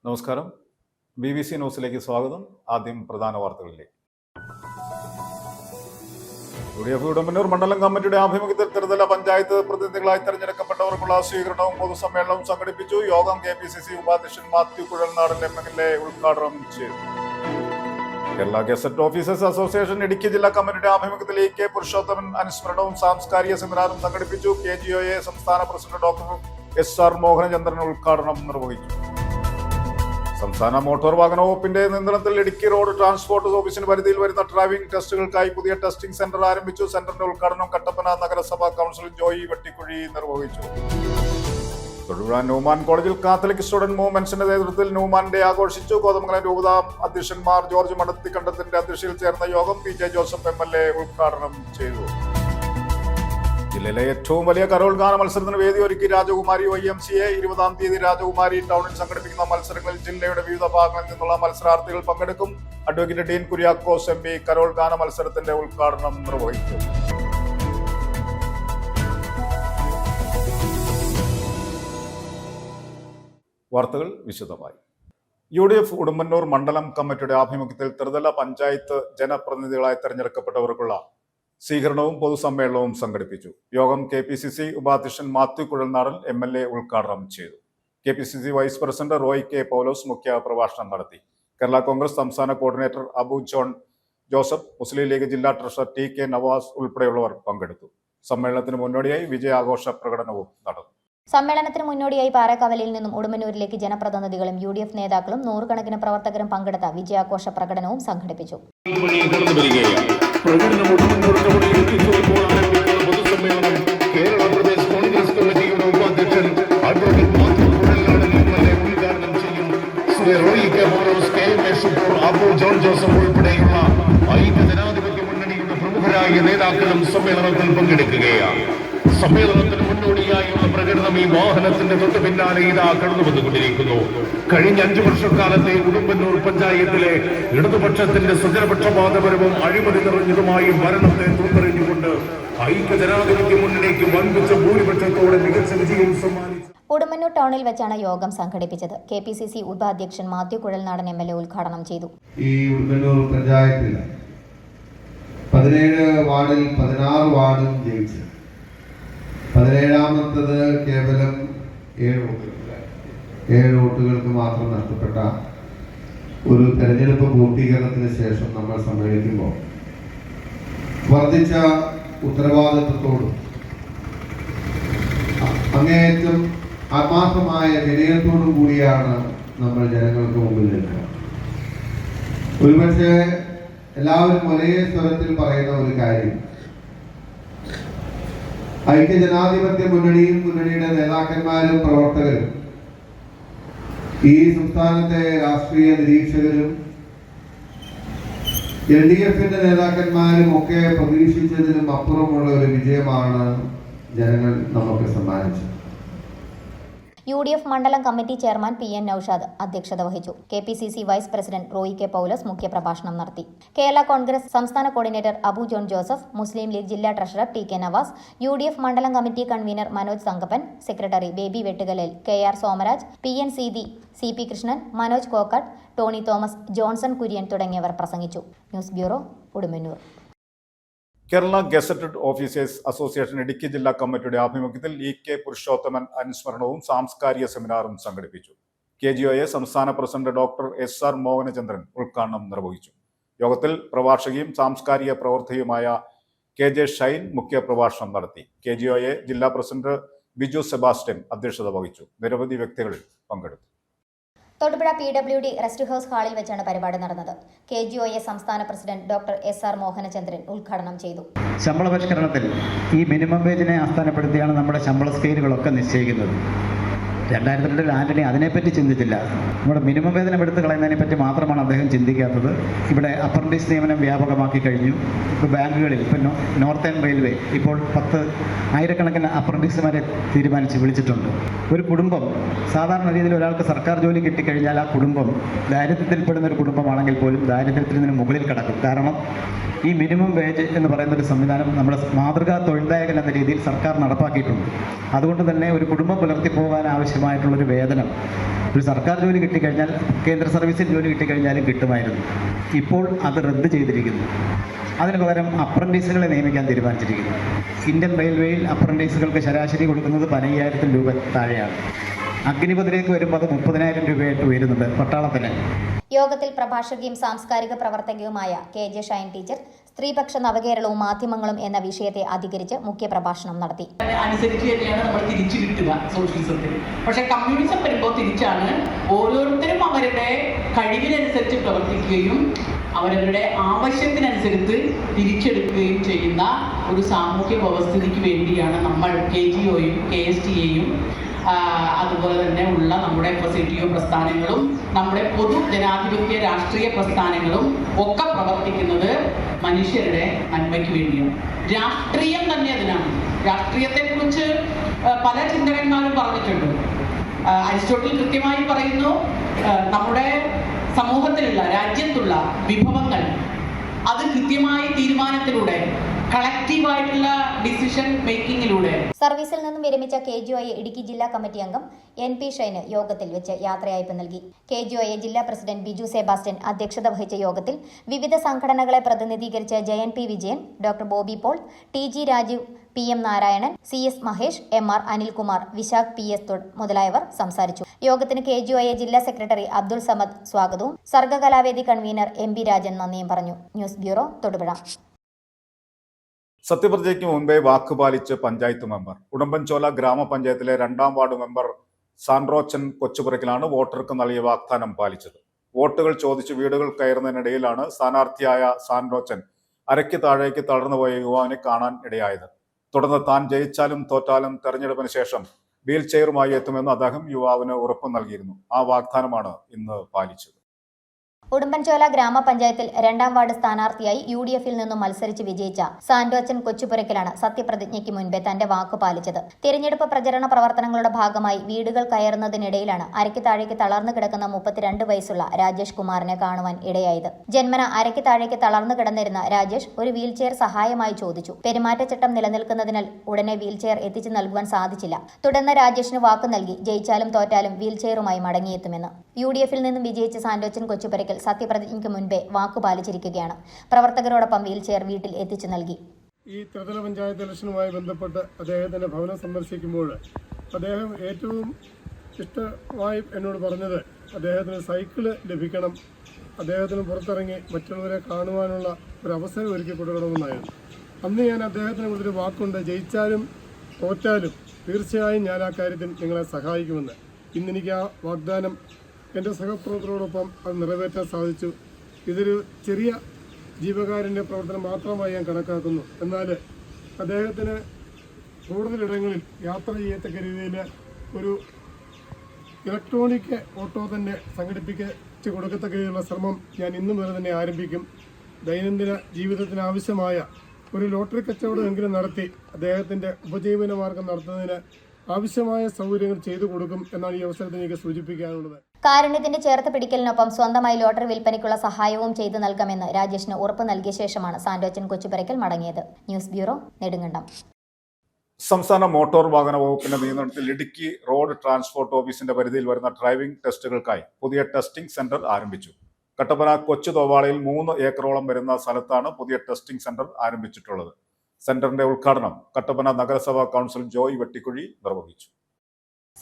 നമസ്കാരം. BBC ന്യൂസിലേക്ക് സ്വാഗതം. ആദ്യം പ്രധാന വാർത്തകളിലേക്ക്. UDF ഉടുമ്പന്നൂർ മണ്ഡലം കമ്മിറ്റിയുടെ ആഭിമുഖ്യത്തിൽ ത്രിതല പഞ്ചായത്ത് പ്രതിനിധികളായി തെരഞ്ഞെടുക്കപ്പെട്ടവർക്കുള്ള സ്വീകരണവും പൊതുസമ്മേളനവും സംഘടിപ്പിച്ചു. യോഗം KPCC ഉപാധ്യക്ഷൻ മാത്യു കുഴൽനാടൻ MLA ഉദ്ഘാടനം ചെയ്തു. Kerala gazette officers association Idukki ജില്ലാ കമ്മിറ്റിയുടെ ആഭിമുഖ്യത്തിൽ EK പുരുഷോത്തമൻ അനുസ്മരണവും സാംസ്കാരിക സെമിനാറും സംഘടിപ്പിച്ചു. KGOA സംസ്ഥാന പ്രസിഡന്റ് ഡോക്ടർ SR മോഹനചന്ദ്രൻ ഉദ്ഘാടനം നിർവഹിച്ചു. സംസ്ഥാന മോട്ടോർ വാഹന വകുപ്പിന്റെ നിയന്ത്രണത്തിൽ ഇടുക്കി റോഡ് ട്രാൻസ്പോർട്ട് ഓഫീസിന് പരിധിയിൽ വരുന്ന ഡ്രൈവിംഗ് ടെസ്റ്റുകൾക്കായി പുതിയ ടെസ്റ്റിംഗ് സെന്റർ ആരംഭിച്ചു. സെന്ററിന്റെ ഉദ്ഘാടനം കട്ടപ്പന നഗരസഭാ കൗൺസിലർ ജോയി വെട്ടിക്കുഴി നിർവഹിച്ചു. തൊടുപുഴ ന്യൂമാൻ കോളേജിൽ കാത്തലിക് സ്റ്റുഡന്റ് മൂവ്മെന്റ്സിന്റെ നേതൃത്വത്തിൽ ന്യൂമാൻ ഡേ ആഘോഷിച്ചു. കോതമംഗലം രൂപത അധ്യക്ഷന്മാർ ജോർജ് മടത്തിക്കണ്ടത്തിന്റെ അധ്യക്ഷതയിൽ ചേർന്ന യോഗം PJ ജോസഫ് MLA ഉദ്ഘാടനം ചെയ്തു. ജില്ലയിലെ ഏറ്റവും വലിയ കരോൾ ഗാന മത്സരത്തിന് വേദി ഒരുക്കി രാജകുമാരി YMCA. 20-ാം തീയതി രാജകുമാരി ടൗണിൽ സംഘടിപ്പിക്കുന്ന മത്സരങ്ങളിൽ ജില്ലയുടെ വിവിധ ഭാഗങ്ങളിൽ നിന്നുള്ള മത്സരാർത്ഥികൾ പങ്കെടുക്കും. Advocate Dean Kuriakose MP Carol ഗാന മത്സരത്തിന്റെ ഉദ്ഘാടനം നിർവഹിച്ചു. വാർത്തകൾ വിശദമായി. UDF ഉടുമ്പന്നൂർ മണ്ഡലം കമ്മിറ്റിയുടെ ആഭിമുഖ്യത്തിൽ ത്രിതല പഞ്ചായത്ത് ജനപ്രതിനിധികളായി തെരഞ്ഞെടുക്കപ്പെട്ടവർക്കുള്ള സ്വീകരണവും പൊതുസമ്മേളനവും സംഘടിപ്പിച്ചു. യോഗം KPCC ഉപാധ്യക്ഷൻ മാത്യു കുഴൽനാടൻ MLA ഉദ്ഘാടനം ചെയ്തു. KPCC vice president Roy K Paulose മുഖ്യ പ്രഭാഷണം നടത്തി. കേരള കോൺഗ്രസ് സംസ്ഥാന കോർഡിനേറ്റർ അബു ജോൺ ജോസഫ്, മുസ്ലിം ലീഗ് ജില്ലാ ട്രഷറർ TK നവാസ് ഉൾപ്പെടെയുള്ളവർ പങ്കെടുത്തു. സമ്മേളനത്തിന് മുന്നോടിയായി വിജയാഘോഷ പ്രകടനവും നടന്നു. സമ്മേളനത്തിന് മുന്നോടിയായി പാറേക്കാവലിൽ നിന്നും ഉടുമ്പന്നൂരിലേക്ക് ജനപ്രതിനിധികളും UDF നേതാക്കളും നൂറുകണക്കിന് പ്രവർത്തകരും പങ്കെടുത്ത വിജയാഘോഷ പ്രകടനവും സംഘടിപ്പിച്ചു. ഉൾപ്പെടെയുള്ള ഐക്യജനാധിപത്യ മുന്നണിയുടെ പ്രമുഖരായ നേതാക്കളും സമ്മേളനത്തിൽ പങ്കെടുക്കുകയാണ്. സമ്മേളനത്തിന് മുന്നോടിയായുള്ള പ്രകടനം ഈ വാഹനത്തിന്റെ തൊട്ട് പിന്നാലെ ഇതാ കടന്നു വന്നുകൊണ്ടിരിക്കുന്നു. കഴിഞ്ഞ 5 വർഷക്കാലത്തെ ഉടുമ്പന്നൂർ പഞ്ചായത്തിലെ ഇടതുപക്ഷത്തിന്റെ സ്വജനപക്ഷപാതപരവും അഴിമതി നിറഞ്ഞതുമായ ഭരണത്തെ തൂത്തെറിഞ്ഞുകൊണ്ട് ഐക്യജനാധിപത്യ മുന്നണിക്ക് വൻപിച്ച ഭൂരിപക്ഷത്തോടെ മികച്ച വിജയം സമ്മാനിച്ചു. ഉടുമ്പന്നൂർ ടൗണിൽ വെച്ചാണ് യോഗം സംഘടിപ്പിച്ചത്. KPCC ഉപാധ്യക്ഷൻ മാത്യു കുഴൽനാടൻ MLA ഉദ്ഘാടനം ചെയ്തു. ഈ ഉടുമ്പന്നൂർ പഞ്ചായത്തിൽ 17 വാർഡിൽ 16 വാർഡും ജയിച്ചു. 17ാമത്തത് കേവലം 7 വോട്ടുകൾക്ക് മാത്രം നഷ്ടപ്പെട്ട ഒരു തെരഞ്ഞെടുപ്പ് പൂർത്തീകരണത്തിന് ശേഷം നമ്മൾ സമ്മേളിക്കുമ്പോൾ വർദ്ധിച്ച ഉത്തരവാദിത്വത്തോടും അങ്ങേയറ്റം ആത്മാർത്ഥമായ വിനയത്തോടും കൂടിയാണ് നമ്മൾ ജനങ്ങൾക്ക് മുമ്പിൽ നിൽക്കുന്നത്. ഒരുപക്ഷെ എല്ലാവരും ഒരേ സ്വരത്തിൽ പറയുന്ന ഒരു കാര്യം, ഐക്യജനാധിപത്യ മുന്നണിയും മുന്നണിയുടെ നേതാക്കന്മാരും പ്രവർത്തകരും ഈ സംസ്ഥാനത്തെ രാഷ്ട്രീയ നിരീക്ഷകരും LDFന്റെ നേതാക്കന്മാരും ഒക്കെ പ്രതീക്ഷിച്ചതിനും അപ്പുറമുള്ള ഒരു വിജയമാണ് ജനങ്ങൾ നമുക്ക് സമ്മാനിച്ചത്. UDF മണ്ഡലം കമ്മിറ്റി ചെയർമാൻ PN നൌഷാദ് അധ്യക്ഷത വഹിച്ചു. KPCC vice president Roy K Paulose മുഖ്യപ്രഭാഷണം നടത്തി. കേരള കോൺഗ്രസ് സംസ്ഥാന കോർഡിനേറ്റർ അബു ജോൺ ജോസഫ്, മുസ്ലിം ലീഗ് ജില്ലാ ട്രഷറർ TK നവാസ്, UDF മണ്ഡലം committee convener Manoj Thankappan, secretary Baby Vettukalil KR Somaraj, PN Seethi, CP Krishnan, Manoj Kokkattu, Tony Thomas, Johnson Kurian തുടങ്ങിയവർ പ്രസംഗിച്ചു. News bureau, Udumbannoor. Kerala gazetted officers association Idukki ജില്ലാ കമ്മിറ്റിയുടെ ആഭിമുഖ്യത്തിൽ EK പുരുഷോത്തമൻ അനുസ്മരണവും സാംസ്കാരിക സെമിനാറും സംഘടിപ്പിച്ചു. KGOA സംസ്ഥാന പ്രസിഡന്റ് ഡോക്ടർ SR മോഹനചന്ദ്രൻ ഉദ്ഘാടനം നിർവഹിച്ചു. യോഗത്തിൽ പ്രഭാഷകയും സാംസ്കാരിക പ്രവർത്തകയുമായ KJ ഷൈൻ മുഖ്യ പ്രഭാഷണം നടത്തി. KGOA ജില്ലാ പ്രസിഡന്റ് ബിജു സെബാസ്റ്റ്യൻ അധ്യക്ഷത വഹിച്ചു. നിരവധി വ്യക്തികൾ പങ്കെടുത്തു. തൊടുപുഴ PWD റെസ്റ്റ് ഹൗസ് ഹാളിൽ വെച്ചാണ് പരിപാടി നടന്നത്. KGOA സംസ്ഥാന പ്രസിഡന്റ് ഡോക്ടർ SR മോഹനചന്ദ്രൻ ഉദ്ഘാടനം ചെയ്തു. ശമ്പള പരിഷ്കരണത്തിൽ ഈ മിനിമം വേജിനെ അടിസ്ഥാനപ്പെടുത്തിയാണ് നമ്മുടെ ശമ്പള സ്കെയിലുകളൊക്കെ നിശ്ചയിക്കുന്നത്. 2002 ആന്റണി അതിനെപ്പറ്റി ചിന്തിച്ചില്ല. നമ്മുടെ മിനിമം വേതനം എടുത്തു കളയുന്നതിനെ പറ്റി മാത്രമാണ് അദ്ദേഹം ചിന്തിക്കാത്തത്. ഇവിടെ അപ്രന്റീസ് നിയമനം വ്യാപകമാക്കി കഴിഞ്ഞു. ഇപ്പോൾ ബാങ്കുകളിൽ, ഇപ്പോൾ നോർത്തേൺ റെയിൽവേ ഇപ്പോൾ 10,000 അപ്രന്റീസുമാരെ തീരുമാനിച്ച് വിളിച്ചിട്ടുണ്ട്. ഒരു കുടുംബം സാധാരണ രീതിയിൽ ഒരാൾക്ക് സർക്കാർ ജോലി കിട്ടിക്കഴിഞ്ഞാൽ ആ കുടുംബം ദാരിദ്ര്യത്തിൽപ്പെടുന്ന ഒരു കുടുംബമാണെങ്കിൽ പോലും ദാരിദ്ര്യത്തിൽ നിന്ന് മുകളിൽ കടക്കും. കാരണം ഈ മിനിമം വേജ് എന്ന് പറയുന്നൊരു സംവിധാനം നമ്മുടെ മാതൃകാ തൊഴിൽദായകൻ എന്ന രീതിയിൽ സർക്കാർ നടപ്പാക്കിയിട്ടുണ്ട്. അതുകൊണ്ട് തന്നെ ഒരു കുടുംബം പുലർത്തി പോകാൻ ആവശ്യം ആവശ്യമായിട്ടുള്ളൊരു വേതനം ഒരു സർക്കാർ ജോലി കിട്ടിക്കഴിഞ്ഞാൽ കേന്ദ്ര സർവീസിൽ ജോലി കിട്ടിക്കഴിഞ്ഞാലും കിട്ടുമായിരുന്നു. ഇപ്പോൾ അത് റദ്ദ് ചെയ്തിരിക്കുന്നു. അതിന് പകരം അപ്രൻറ്റീസുകളെ നിയമിക്കാൻ തീരുമാനിച്ചിരിക്കുന്നു. ഇന്ത്യൻ റെയിൽവേയിൽ അപ്രൻറ്റീസുകൾക്ക് ശരാശരി കൊടുക്കുന്നത് 15,000 രൂപ താഴെയാണ്. അഗ്നിപഥിലേക്ക് വരുമ്പോൾ അത് 30,000 രൂപയായിട്ട് ഉയരുന്നുണ്ട് പട്ടാളത്തിന്. യോഗത്തിൽ പ്രഭാഷകയും സാംസ്കാരിക പ്രവർത്തകയുമായ KJ ഷൈൻ ടീച്ചർ സ്ത്രീപക്ഷ നവകേരളവും മാധ്യമങ്ങളും എന്ന വിഷയത്തെ അധികരിച്ച് മുഖ്യപ്രഭാഷണം നടത്തി. അനുസരിച്ച് തന്നെയാണ് നമ്മൾ തിരിച്ചു കിട്ടുക സോഷ്യലിസത്തിൽ. പക്ഷേ കമ്മ്യൂണിസം വരുമ്പോൾ തിരിച്ചാണ്. ഓരോരുത്തരും അവരുടെ കഴിവിനനുസരിച്ച് പ്രവർത്തിക്കുകയും അവരവരുടെ ആവശ്യത്തിനനുസരിച്ച് തിരിച്ചെടുക്കുകയും ചെയ്യുന്ന ഒരു സാമൂഹ്യ വ്യവസ്ഥിതിക്ക് വേണ്ടിയാണ് നമ്മൾ KGOയും KSTAയും അതുപോലെ തന്നെ ഉള്ള നമ്മുടെ FSTO പ്രസ്ഥാനങ്ങളും നമ്മുടെ പൊതു ജനാധിപത്യ രാഷ്ട്രീയ പ്രസ്ഥാനങ്ങളും ഒക്കെ പ്രവർത്തിക്കുന്നത് മനുഷ്യരുടെ നന്മയ്ക്ക് വേണ്ടിയാണ്. രാഷ്ട്രീയം തന്നെ അതിനാണ്. രാഷ്ട്രീയത്തെക്കുറിച്ച് പല ചിന്തകന്മാരും പറഞ്ഞിട്ടുണ്ട്. അരിസ്റ്റോട്ടിൽ കൃത്യമായി പറയുന്നു, നമ്മുടെ സമൂഹത്തിലുള്ള രാജ്യത്തുള്ള വിഭവങ്ങൾ അത് കൃത്യമായി തീരുമാനത്തിലൂടെ കളക്റ്റീവായിട്ടുള്ള ഡിസിഷൻ മേക്കിങ്ങിലൂടെ. സർവീസിൽ നിന്നും വിരമിച്ച KGOA ഇടുക്കി ജില്ലാ കമ്മിറ്റി അംഗം NP ഷൈന് യോഗത്തിൽ വെച്ച് യാത്രയയപ്പ് നൽകി. KGOA ജില്ലാ പ്രസിഡന്റ് ബിജു സെബാസ്റ്റ്യൻ അധ്യക്ഷത വഹിച്ച യോഗത്തിൽ വിവിധ സംഘടനകളെ പ്രതിനിധീകരിച്ച് JN P Vijayan, doctor Bobby Paul, TG Rajeev, PM Narayanan, CS Mahesh, MR Anilkumar, Vishakh PS മുതലായവർ സംസാരിച്ചു. യോഗത്തിന് KGOA ജില്ലാ സെക്രട്ടറി അബ്ദുൾ സമദ് സ്വാഗതവും സർഗകലാവേദി കൺവീനർ MB രാജൻ നന്ദിയും പറഞ്ഞു. News bureau, Thodupuzha. സത്യപ്രതിജ്ഞയ്ക്ക് മുൻപേ വാക്കുപാലിച്ച് പഞ്ചായത്ത് മെമ്പർ. ഉടമ്പൻചോല ഗ്രാമപഞ്ചായത്തിലെ 2ാം വാർഡ് മെമ്പർ സാൻഡ്രോച്ചൻ കൊച്ചുപുരക്കിലാണ് വോട്ടർക്ക് നൽകിയ വാഗ്ദാനം പാലിച്ചത്. വോട്ടുകൾ ചോദിച്ച് വീടുകൾ കയറുന്നതിനിടയിലാണ് സ്ഥാനാർത്ഥിയായ സാൻഡ്രോച്ചൻ അരയ്ക്ക് താഴേക്ക് തളർന്നുപോയ യുവാവിനെ കാണാൻ ഇടയായത്. തുടർന്ന് താൻ ജയിച്ചാലും തോറ്റാലും തെരഞ്ഞെടുപ്പിന് ശേഷം വീൽ ചെയറുമായി എത്തുമെന്ന് അദ്ദേഹം യുവാവിന് ഉറപ്പ് നൽകിയിരുന്നു. ആ വാഗ്ദാനമാണ് ഇന്ന് പാലിച്ചത്. ഉടുമ്പൻചോല ഗ്രാമപഞ്ചായത്തിൽ 2ാം വാർഡ് സ്ഥാനാർത്ഥിയായി UDFൽ നിന്നും മത്സരിച്ച് വിജയിച്ച സാൻഡ്രോച്ചൻ കൊച്ചുപുരക്കിലാണ് സത്യപ്രതിജ്ഞയ്ക്ക് മുൻപേ തന്റെ വാക്കു പാലിച്ചത്. തിരഞ്ഞെടുപ്പ് പ്രചരണ പ്രവർത്തനങ്ങളുടെ ഭാഗമായി വീടുകൾ കയറുന്നതിനിടയിലാണ് അരയ്ക്ക് താഴേക്ക് തളർന്നു കിടക്കുന്ന 32 വയസ്സുള്ള രാജേഷ് കുമാറിനെ കാണുവാൻ ഇടയായത്. ജന്മന അരയ്ക്ക് താഴേക്ക് തളർന്നു കിടന്നിരുന്ന രാജേഷ് ഒരു വീൽ ചെയർ സഹായമായി ചോദിച്ചു. പെരുമാറ്റച്ചട്ടം നിലനിൽക്കുന്നതിനാൽ ഉടനെ വീൽ ചെയർ എത്തിച്ചു നൽകുവാൻ സാധിച്ചില്ല. തുടർന്ന് രാജേഷിന് വാക്കു നൽകി ജയിച്ചാലും തോറ്റാലും വീൽ ചെയറുമായി മടങ്ങിയെത്തുമെന്ന്. UDFൽ നിന്നും വിജയിച്ച സാൻഡ്രോച്ചൻ കൊച്ചുപുരക്കൽ സത്യപ്രതിജ്ഞയ്ക്ക് മുൻപേ വാക്കുപാലിച്ചിരിക്കുകയാണ്. പ്രവർത്തകരോടൊപ്പം വീൽ ചെയർ വീട്ടിൽ എത്തിച്ചു നൽകി. ഈ ത്രിതല പഞ്ചായത്ത് ഇലക്ഷനുമായി ബന്ധപ്പെട്ട് അദ്ദേഹത്തിന്റെ ഭവനം സന്ദർശിക്കുമ്പോൾ അദ്ദേഹം ഏറ്റവും ഇഷ്ടമായി എന്നോട് പറഞ്ഞത് അദ്ദേഹത്തിന് സൈക്കിള് ലഭിക്കണം, അദ്ദേഹത്തിന് പുറത്തിറങ്ങി മറ്റുള്ളവരെ കാണുവാനുള്ള ഒരു അവസരം ഒരുക്കി കൊടുക്കണമെന്നായിരുന്നു. അന്ന് ഞാൻ അദ്ദേഹത്തിന് കൊടുത്തൊരു വാക്കുണ്ട്, ജയിച്ചാലും തോറ്റാലും തീർച്ചയായും ഞാൻ ആ കാര്യത്തിൽ നിങ്ങളെ സഹായിക്കുമെന്ന്. ഇന്നെനിക്ക് ആ വാഗ്ദാനം എൻ്റെ സഹപ്രവർത്തകരോടൊപ്പം അത് നിറവേറ്റാൻ സാധിച്ചു. ഇതൊരു ചെറിയ ജീവകാരുണ്യ പ്രവർത്തനം മാത്രമായി ഞാൻ കണക്കാക്കുന്നു. എന്നാൽ അദ്ദേഹത്തിന് കൂടുതലിടങ്ങളിൽ യാത്ര ചെയ്യത്തക്ക രീതിയിൽ ഒരു ഇലക്ട്രോണിക് ഓട്ടോ തന്നെ സംഘടിപ്പിച്ച് കൊടുക്കത്തക്ക രീതിയിലുള്ള ശ്രമം ഞാൻ ഇന്നു മുതൽ തന്നെ ആരംഭിക്കും. ദൈനംദിന ജീവിതത്തിന് ആവശ്യമായ ഒരു ലോട്ടറി കച്ചവടം എങ്കിലും നടത്തി അദ്ദേഹത്തിൻ്റെ ഉപജീവന മാർഗം നടത്തുന്നതിന് ആവശ്യമായ സൗകര്യങ്ങൾ ചെയ്തു കൊടുക്കും എന്നാണ് ഈ അവസരത്തിൽ എനിക്ക് സൂചിപ്പിക്കാനുള്ളത്. കാരുണ്യത്തിന്റെ ചേർത്ത് പിടിക്കലിനൊപ്പം സ്വന്തമായി ലോട്ടറി വിൽപ്പനയ്ക്കുള്ള സഹായവും ചെയ്തു നൽകാമെന്ന് രാജേഷിന് ഉറപ്പ് നൽകിയ ശേഷമാണ് സാൻഡ്രോച്ചൻ കൊച്ചുപുരക്കൽ മടങ്ങിയത്. News bureau, Nedumkandam. സംസ്ഥാന മോട്ടോർ വാഹന വകുപ്പിന്റെ നിയന്ത്രണത്തിൽ ഇടുക്കി റോഡ് ട്രാൻസ്പോർട്ട് ഓഫീസിന്റെ പരിധിയിൽ വരുന്ന ഡ്രൈവിംഗ് ടെസ്റ്റുകൾക്കായി പുതിയ ടെസ്റ്റിംഗ് സെന്റർ ആരംഭിച്ചു. കട്ടപ്പന കൊച്ചുതോവാളയിൽ 3 ഏക്കറോളം വരുന്ന സ്ഥലത്താണ് പുതിയ ടെസ്റ്റിംഗ് സെന്റർ ആരംഭിച്ചിട്ടുള്ളത്. സെന്ററിന്റെ ഉദ്ഘാടനം കട്ടപ്പന നഗരസഭാ കൗൺസിൽ ജോയ് വെട്ടിക്കുഴി നിർവഹിച്ചു.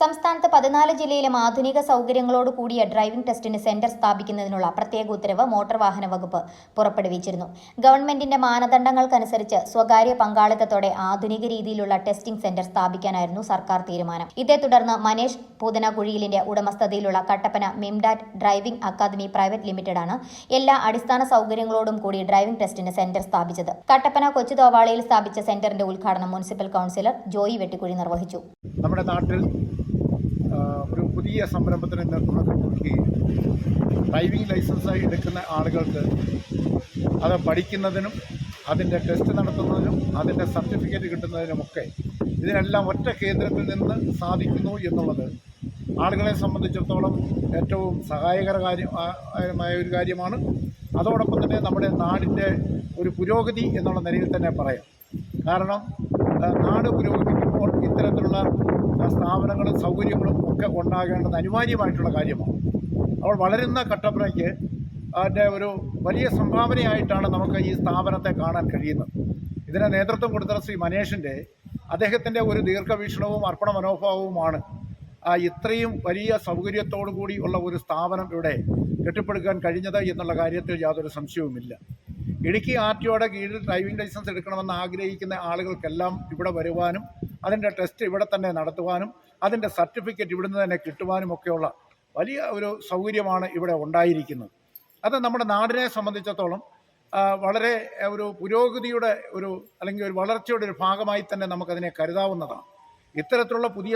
സംസ്ഥാനത്ത് 14 ജില്ലയിലും ആധുനിക സൗകര്യങ്ങളോട് കൂടിയ ഡ്രൈവിംഗ് ടെസ്റ്റിന് സെന്റർ സ്ഥാപിക്കുന്നതിനുള്ള പ്രത്യേക ഉത്തരവ് മോട്ടോർ വാഹന വകുപ്പ് പുറപ്പെടുവിച്ചിരുന്നു. ഗവൺമെന്റിന്റെ മാനദണ്ഡങ്ങൾക്കനുസരിച്ച് സ്വകാര്യ പങ്കാളിത്തത്തോടെ ആധുനിക രീതിയിലുള്ള ടെസ്റ്റിംഗ് സെന്റർ സ്ഥാപിക്കാനായിരുന്നു സർക്കാർ തീരുമാനം. ഇതേ തുടർന്ന് മനേഷ് പൂതനകുഴിയിലിന്റെ ഉടമസ്ഥതയിലുള്ള കട്ടപ്പന മിംഡാറ്റ് ഡ്രൈവിംഗ് അക്കാദമി പ്രൈവറ്റ് ലിമിറ്റഡാണ് എല്ലാ അടിസ്ഥാന സൗകര്യങ്ങളോടും കൂടി ഡ്രൈവിംഗ് ടെസ്റ്റിന് സെന്റർ സ്ഥാപിച്ചത്. കട്ടപ്പന കൊച്ചുതോവാളയിൽ സ്ഥാപിച്ച സെന്ററിന്റെ ഉദ്ഘാടനം മുനിസിപ്പൽ കൗൺസിലർ ജോയി വെട്ടിക്കുഴി നിർവഹിച്ചു. നമ്മുടെ നാട്ടിൽ ഒരു പുതിയ സംരംഭത്തിന് തുടക്കം കുറിക്കുകയും ഡ്രൈവിംഗ് ലൈസൻസായി എടുക്കുന്ന ആളുകൾക്ക് അത് പഠിക്കുന്നതിനും അതിൻ്റെ ടെസ്റ്റ് നടത്തുന്നതിനും അതിൻ്റെ സർട്ടിഫിക്കറ്റ് കിട്ടുന്നതിനുമൊക്കെ ഇതിനെല്ലാം ഒറ്റ കേന്ദ്രത്തിൽ നിന്ന് സാധിക്കുന്നു എന്നുള്ളത് ആളുകളെ സംബന്ധിച്ചിടത്തോളം ഏറ്റവും സഹായകരമായ ഒരു കാര്യമാണ്. അതോടൊപ്പം തന്നെ നമ്മുടെ നാടിൻ്റെ ഒരു പുരോഗതി എന്നുള്ള നിലയിൽ തന്നെ പറയാം. കാരണം നാട് പുരോഗമിക്കുമ്പോൾ ഇത്തരത്തിലുള്ള സ്ഥാപനങ്ങളും സൗകര്യങ്ങളും ഒക്കെ ഉണ്ടാകേണ്ടത് അനിവാര്യമായിട്ടുള്ള കാര്യമാണ്. അപ്പോൾ വളരുന്ന കട്ടപ്പനയ്ക്ക് അതിൻ്റെ ഒരു വലിയ സംഭാവനയായിട്ടാണ് നമുക്ക് ഈ സ്ഥാപനത്തെ കാണാൻ കഴിയുന്നത്. ഇതിന് നേതൃത്വം കൊടുത്ത ശ്രീ മനേഷിൻ്റെ അദ്ദേഹത്തിൻ്റെ ഒരു ദീർഘവീക്ഷണവും അർപ്പണ മനോഭാവവുമാണ് ഇത്രയും വലിയ സൗകര്യത്തോടു കൂടി ഉള്ള ഒരു സ്ഥാപനം ഇവിടെ കെട്ടിപ്പടുക്കാൻ കഴിഞ്ഞത് എന്നുള്ള കാര്യത്തിൽ യാതൊരു സംശയവുമില്ല. ഇടുക്കി RTOയുടെ കീഴിൽ ഡ്രൈവിംഗ് ലൈസൻസ് എടുക്കണമെന്ന് ആഗ്രഹിക്കുന്ന ആളുകൾക്കെല്ലാം ഇവിടെ വരുവാനും അതിൻ്റെ ടെസ്റ്റ് ഇവിടെ തന്നെ നടത്തുവാനും അതിൻ്റെ സർട്ടിഫിക്കറ്റ് ഇവിടുന്ന് തന്നെ കിട്ടുവാനും ഒക്കെയുള്ള വലിയ ഒരു സൗകര്യമാണ് ഇവിടെ ഉണ്ടായിരിക്കുന്നത്. അത് നമ്മുടെ നാടിനെ സംബന്ധിച്ചിടത്തോളം വളരെ ഒരു പുരോഗതിയുടെ അല്ലെങ്കിൽ ഒരു വളർച്ചയുടെ ഒരു ഭാഗമായി തന്നെ നമുക്കതിനെ കരുതാവുന്നതാണ്. ഇത്തരത്തിലുള്ള പുതിയ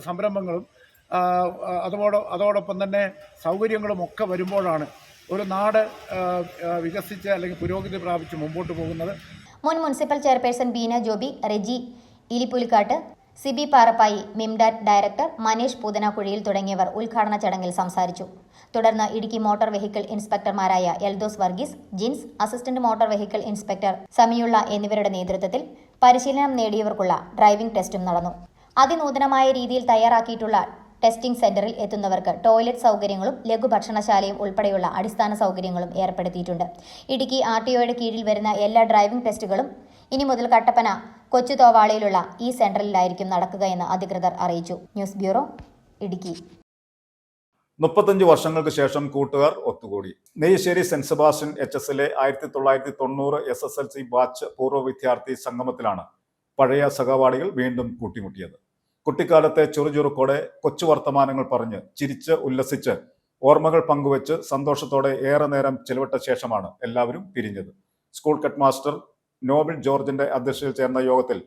സംരംഭങ്ങളും അതോടൊപ്പം തന്നെ സൗകര്യങ്ങളും ഒക്കെ വരുമ്പോഴാണ് ഒരു നാട് വികസിച്ച് അല്ലെങ്കിൽ പുരോഗതി പ്രാപിച്ച് മുമ്പോട്ട് പോകുന്നത്. മുൻ municipal chairperson Beena Joby, Reji Ilippulikkattu, Sibi Parappayi, Mimdat director Manesh Poothanakuzhiyil തുടങ്ങിയവർ ഉദ്ഘാടന ചടങ്ങിൽ സംസാരിച്ചു. തുടർന്ന് ഇടുക്കി മോട്ടോർ വെഹിക്കിൾ ഇൻസ്പെക്ടർമാരായ Eldhose Varghese, Jins, assistant motor vehicle inspector Samiulla എന്നിവരുടെ നേതൃത്വത്തിൽ പരിശീലനം നേടിയവർക്കുള്ള ഡ്രൈവിംഗ് ടെസ്റ്റും നടന്നു. അതിനൂതനമായ രീതിയിൽ തയ്യാറാക്കിയിട്ടുള്ള ടെസ്റ്റിംഗ് സെന്ററിൽ എത്തുന്നവർക്ക് ടോയ്ലറ്റ് സൗകര്യങ്ങളും ലഘുഭക്ഷണശാലയും ഉൾപ്പെടെയുള്ള അടിസ്ഥാന സൗകര്യങ്ങളും ഏർപ്പെടുത്തിയിട്ടുണ്ട്. ഇടുക്കി RTOയുടെ കീഴിൽ വരുന്ന എല്ലാ ഡ്രൈവിംഗ് ടെസ്റ്റുകളും ഇനി മുതൽ കട്ടപ്പന കൊച്ചുതോവാളയിലുള്ള ഈ സെന്ററിലായിരിക്കും നടക്കുകയെന്ന് അധികൃതർ അറിയിച്ചു. News bureau, Idukki. 35 വർഷങ്ങൾക്ക് ശേഷം കൂട്ടുകാർ ഒത്തുകൂടി. Neyssery saint Sebastian HSലെ 1990 SSLC batch പൂർവ്വ വിദ്യാർത്ഥി സംഗമത്തിലാണ് പഴയ സഹപാഠികൾ വീണ്ടും കൂട്ടിമുട്ടിയത്. കുട്ടിക്കാലത്തെ ചുറുചുറുക്കോടെ കൊച്ചു വർത്തമാനങ്ങൾ പറഞ്ഞ് ചിരിച്ച് ഉല്ലസിച്ച് ഓർമ്മകൾ പങ്കുവെച്ച് സന്തോഷത്തോടെ ഏറെ നേരം ചെലവിട്ട ശേഷമാണ് എല്ലാവരും പിരിഞ്ഞത്. സ്കൂൾ ഹെഡ്മാസ്റ്റർ നോബിൾ ജോർജിന്റെ അധ്യക്ഷതയിൽ ചേർന്ന യോഗത്തിൽ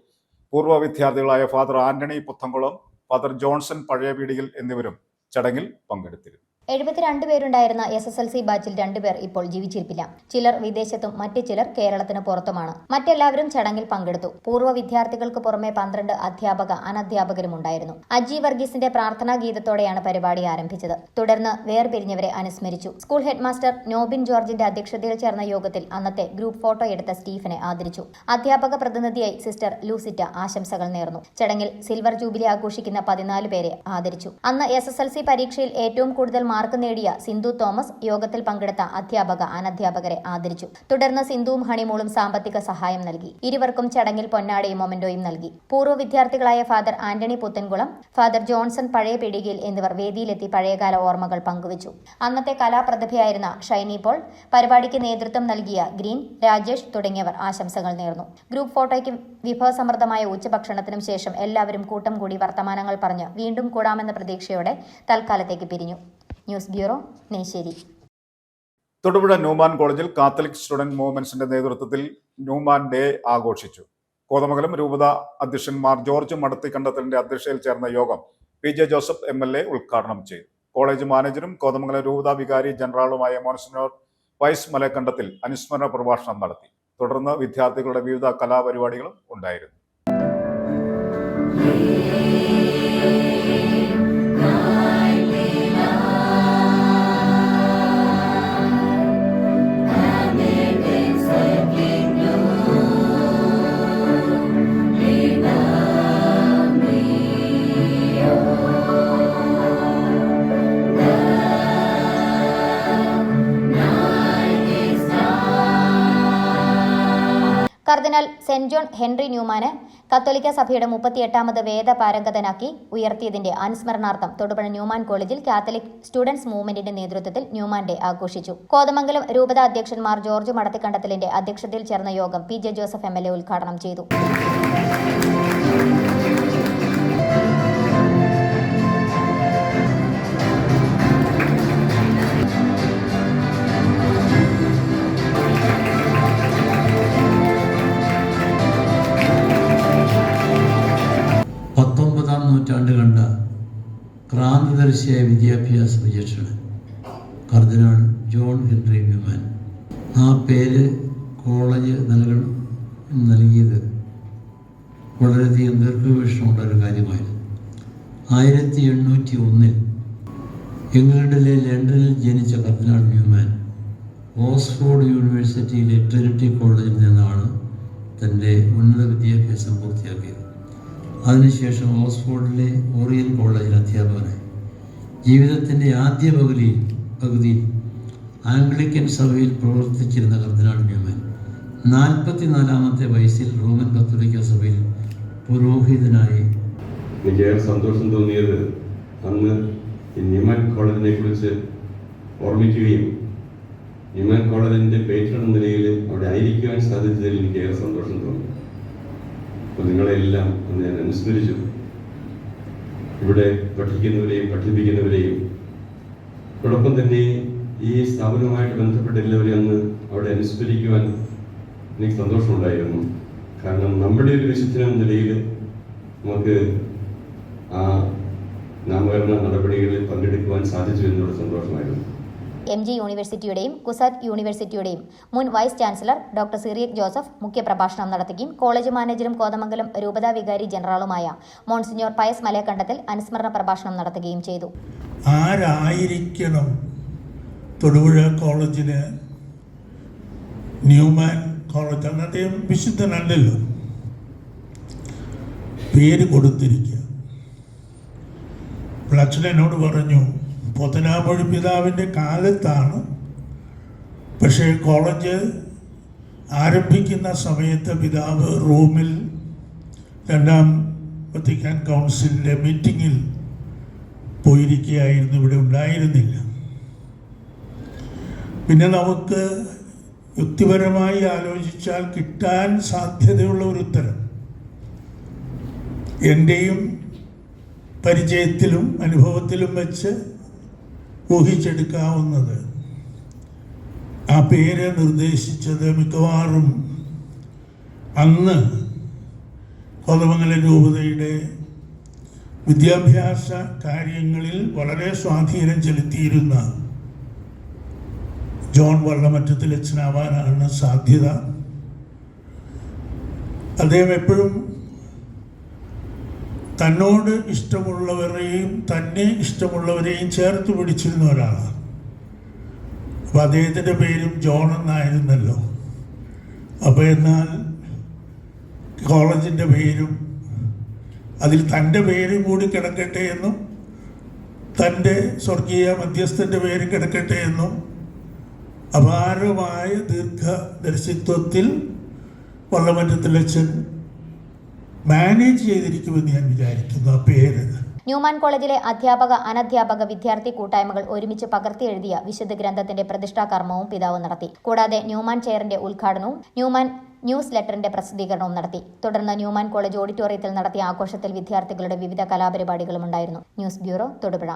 പൂർവ്വ വിദ്യാർത്ഥികളായ ഫാദർ ആന്റണി പുത്തംകുളം, ഫാദർ ജോൺസൺ പഴയപീടിയിൽ എന്നിവരും ചടങ്ങിൽ പങ്കെടുത്തിരുന്നു. 72 പേരുണ്ടായിരുന്ന SSLC ബാച്ചിൽ 2 പേർ ഇപ്പോൾ ജീവിച്ചിരിപ്പില്ല. ചിലർ വിദേശത്തും മറ്റു ചിലർ കേരളത്തിന് പുറത്തുമാണ്. മറ്റെല്ലാവരും ചടങ്ങിൽ പങ്കെടുത്തു. പൂർവ്വ വിദ്യാർത്ഥികൾക്ക് പുറമെ 12 അധ്യാപക അനധ്യാപകരും ഉണ്ടായിരുന്നു. അജി വർഗീസിന്റെ പ്രാർത്ഥനാ ഗീതത്തോടെയാണ് പരിപാടി ആരംഭിച്ചത്. തുടർന്ന് വേർപിരിഞ്ഞവരെ അനുസ്മരിച്ചു. സ്കൂൾ ഹെഡ്മാസ്റ്റർ നോബിൻ ജോർജിന്റെ അധ്യക്ഷതയിൽ ചേർന്ന യോഗത്തിൽ അന്നത്തെ ഗ്രൂപ്പ് ഫോട്ടോ എടുത്ത സ്റ്റീഫനെ ആദരിച്ചു. അധ്യാപക പ്രതിനിധിയായി സിസ്റ്റർ ലൂസിറ്റ ആശംസകൾ നേർന്നു. ചടങ്ങിൽ സിൽവർ ജൂബിലി ആഘോഷിക്കുന്ന 14 പേരെ ആദരിച്ചു. അന്ന് SSLC പരീക്ഷയിൽ ഏറ്റവും കൂടുതൽ മാർക്ക് നേടിയ സിന്ധു തോമസ് യോഗത്തിൽ പങ്കെടുത്ത അധ്യാപക അനധ്യാപകരെ ആദരിച്ചു. തുടർന്ന് സിന്ധുവും ഹണിമോളും സാമ്പത്തിക സഹായം നൽകി. ഇരുവർക്കും ചടങ്ങിൽ പൊന്നാടയും മൊമെന്റോയും നൽകി. പൂർവ്വ വിദ്യാർത്ഥികളായ ഫാദർ ആന്റണി പുത്തൻകുളം, ഫാദർ ജോൺസൺ പഴയ പിടികയിൽ എന്നിവർ വേദിയിലെത്തി പഴയകാല ഓർമ്മകൾ പങ്കുവച്ചു. അന്നത്തെ കലാപ്രതിഭയായിരുന്ന ഷൈനി പോൾ, പരിപാടിക്ക് നേതൃത്വം നൽകിയ ഗ്രീൻ, രാജേഷ് തുടങ്ങിയവർ ആശംസകൾ നേർന്നു. ഗ്രൂപ്പ് ഫോട്ടോയ്ക്കും വിഭവസമൃദ്ധമായ ഉച്ചഭക്ഷണത്തിനും ശേഷം എല്ലാവരും കൂട്ടം കൂടി വർത്തമാനങ്ങൾ പറഞ്ഞ് വീണ്ടും കൂടാമെന്ന പ്രതീക്ഷയോടെ തൽക്കാലത്തേക്ക് പിരിഞ്ഞു. News bureau, Neyyassery. തൊടുപുഴ ന്യൂമാൻ കോളേജിൽ കാത്തലിക് സ്റ്റുഡന്റ് മൂവ്മെന്റ്സിന്റെ നേതൃത്വത്തിൽ ന്യൂമാൻ ഡേ ആഘോഷിച്ചു. കോതമംഗലം രൂപത അധ്യക്ഷൻ മാർ ജോർജ് മടത്തിക്കണ്ടത്തിലിന്റെ അധ്യക്ഷതയിൽ ചേർന്ന യോഗം PJ ജോസഫ് MLA ഉദ്ഘാടനം ചെയ്തു. കോളേജ് മാനേജരും കോതമംഗലം രൂപത വികാരി ജനറാളുമായ മോൻസിനോർ വൈസ് മലക്കണ്ടത്തിൽ അനുസ്മരണ പ്രഭാഷണം നടത്തി. തുടർന്ന് വിദ്യാർത്ഥികളുടെ വിവിധ കലാപരിപാടികളും ഉണ്ടായിരുന്നു. കർദിനാൾ സെന്റ് ജോൺ ഹെൻറി ന്യൂമാനെ കത്തോലിക്ക സഭയുടെ 38ാമത് വേദ പാരംഗതനാക്കി ഉയർത്തിയതിന്റെ അനുസ്മരണാർത്ഥം തൊടുപുഴ ന്യൂമാൻ കോളേജിൽ കാത്തലിക് സ്റ്റുഡന്റ്സ് മൂവ്മെന്റിന്റെ നേതൃത്വത്തിൽ ന്യൂമാൻ ഡേ ആഘോഷിച്ചു. കോതമംഗലം രൂപത അധ്യക്ഷൻ മാർ ജോർജ് മടത്തിക്കണ്ടത്തിലിന്റെ അധ്യക്ഷതയിൽ ചേർന്ന യോഗം PJ ജോസഫ് MLA ഉദ്ഘാടനം ചെയ്തു. നൂറ്റാണ്ട് കണ്ട ക്രാന്തദർശിയായ വിദ്യാഭ്യാസ വിചക്ഷണൻ കർദിനാൾ ജോൺ ഹെൻറി ന്യൂമാൻ ആ പേര് കോളേജ് നൽകിയത് വളരെയധികം ദീർഘവീക്ഷണമുള്ളൊരു കാര്യമായിരുന്നു. 1801 ഇംഗ്ലണ്ടിലെ ലണ്ടനിൽ ജനിച്ച കർദിനാൾ ന്യൂമാൻ ഓക്സ്ഫോർഡ് യൂണിവേഴ്സിറ്റിയിലെ ട്രിനിറ്റി കോളേജിൽ നിന്നാണ് തൻ്റെ ഉന്നത വിദ്യാഭ്യാസം പൂർത്തിയാക്കിയത്. അതിനുശേഷം ഓക്സ്ഫോർഡിലെ ഓറിയൽ കോളേജിൽ അധ്യാപകനായി. ജീവിതത്തിൻ്റെ ആദ്യ പകുതിയിൽ ആംഗ്ലിക്കൻ സഭയിൽ പ്രവർത്തിച്ചിരുന്ന കർദിനാൾ ന്യൂമാൻ 44-ാമത്തെ വയസ്സിൽ റോമൻ കത്തോലിക്ക സഭയിൽ പുരോഹിതനായി. എനിക്ക് ഏറെ സന്തോഷം തോന്നിയത് അന്ന് ഈ ന്യൂമാൻ കോളേജിനെ കുറിച്ച് ഓർമ്മിക്കുകയും ന്യൂമാൻ കോളേജിൻ്റെ പേട്രൺ എന്ന നിലയിൽ അവിടെ ആയിരിക്കുവാൻ സാധിച്ചതിൽ എനിക്ക് ഏറെ സന്തോഷം തോന്നി. അപ്പോൾ നിങ്ങളെല്ലാം അന്ന് ഞാൻ അനുസ്മരിച്ചു. ഇവിടെ പഠിക്കുന്നവരെയും പഠിപ്പിക്കുന്നവരെയും അതോടൊപ്പം തന്നെ ഈ സ്ഥാപനവുമായിട്ട് ബന്ധപ്പെട്ട എല്ലാവരെയും അന്ന് അവിടെ അനുസ്മരിക്കുവാൻ എനിക്ക് സന്തോഷമുണ്ടായിരുന്നു. കാരണം നമ്മുടെ ഒരു വിശുദ്ധന നിലയിൽ നമുക്ക് ആ നാമകരണ നടപടികളിൽ പങ്കെടുക്കുവാൻ സാധിച്ചു എന്നുള്ള സന്തോഷമായിരുന്നു. MG യൂണിവേഴ്സിറ്റിയുടെയും കുസാറ്റ് യൂണിവേഴ്സിറ്റിയുടെയും മുൻ vice chancellor doctor Cyriac Joseph മുഖ്യപ്രഭാഷണം നടത്തുകയും കോളേജ് മാനേജരും കോതമംഗലം രൂപതാ വികാരി ജനറലുമായ മോൺസിഞ്ഞോർ പയസ് മലയക്കണ്ടത്തിൽ അനുസ്മരണ പ്രഭാഷണം നടത്തുകയും ചെയ്തു. ആരായിരിക്കണം തൊടുപുഴ കോളേജിന് ന്യൂമാൻ കോളേജ് അന്ന് അദ്ദേഹം വിശുദ്ധനല്ലല്ലോ പേര് കൊടുത്തിരിക്കുക. അച്ഛൻ എന്നോട് പറഞ്ഞു പൊതനാമൊഴി പിതാവിൻ്റെ കാലത്താണ്, പക്ഷേ കോളേജ് ആരംഭിക്കുന്ന സമയത്ത് പിതാവ് റോമിൽ 2ാം വത്തിക്കാൻ കൗൺസിലിൻ്റെ മീറ്റിങ്ങിൽ പോയിരിക്കുകയായിരുന്നു, ഇവിടെ ഉണ്ടായിരുന്നില്ല. പിന്നെ നമുക്ക് യുക്തിപരമായി ആലോചിച്ചാൽ കിട്ടാൻ സാധ്യതയുള്ള ഒരു ഉത്തരം എൻ്റെയും പരിചയത്തിലും അനുഭവത്തിലും വെച്ച് ഊഹിച്ചെടുക്കാവുന്നത് ആ പേര് നിർദ്ദേശിച്ചത് മിക്കവാറും അന്ന് കോതമംഗലം രൂപതയുടെ വിദ്യാഭ്യാസ കാര്യങ്ങളിൽ വളരെ സ്വാധീനം ചെലുത്തിയിരുന്ന ജോൺ വള്ളമറ്റത്തിലച്ഛനാവാനാണ് സാധ്യത. അദ്ദേഹം എപ്പോഴും തന്നോട് ഇഷ്ടമുള്ളവരെയും തന്നെ ഇഷ്ടമുള്ളവരെയും ചേർത്ത് പിടിച്ചിരുന്ന ഒരാളാണ്. അപ്പോൾ അദ്ദേഹത്തിൻ്റെ പേരും ജോൺ എന്നായിരുന്നല്ലോ. അപ്പോൾ എന്നാൽ കോളേജിൻ്റെ പേരും അതിൽ തൻ്റെ പേരും കൂടി കിടക്കട്ടെ എന്നും തൻ്റെ സ്വർഗീയ മധ്യസ്ഥൻ്റെ പേരും കിടക്കട്ടെ എന്നും അപാരമായ ദീർഘദർശിത്വത്തിൽ വള്ളമറ്റത്തിലച്ഛൻ മാനേജ് ചെയ്തിരിക്കുമെന്ന് ഞാൻ വിചാരിക്കുന്നു ആ പേര്. ന്യൂമാൻ കോളേജിലെ അധ്യാപക അനധ്യാപക വിദ്യാർത്ഥി കൂട്ടായ്മകൾ ഒരുമിച്ച് പകർത്തി എഴുതിയ വിശുദ്ധ ഗ്രന്ഥത്തിന്റെ പ്രതിഷ്ഠാ കർമ്മവും പിതാവ് നടത്തി. കൂടാതെ ന്യൂമാൻ ചെയറിന്റെ ഉദ്ഘാടനവും ന്യൂമാൻ ന്യൂസ് ലെറ്ററിന്റെ പ്രസിദ്ധീകരണവും നടത്തി. തുടർന്ന് ന്യൂമാൻ കോളേജ് ഓഡിറ്റോറിയത്തിൽ നടത്തിയ ആഘോഷത്തിൽ വിദ്യാർത്ഥികളുടെ വിവിധ കലാപരിപാടികളും ഉണ്ടായിരുന്നു. News bureau, Thodupuzha.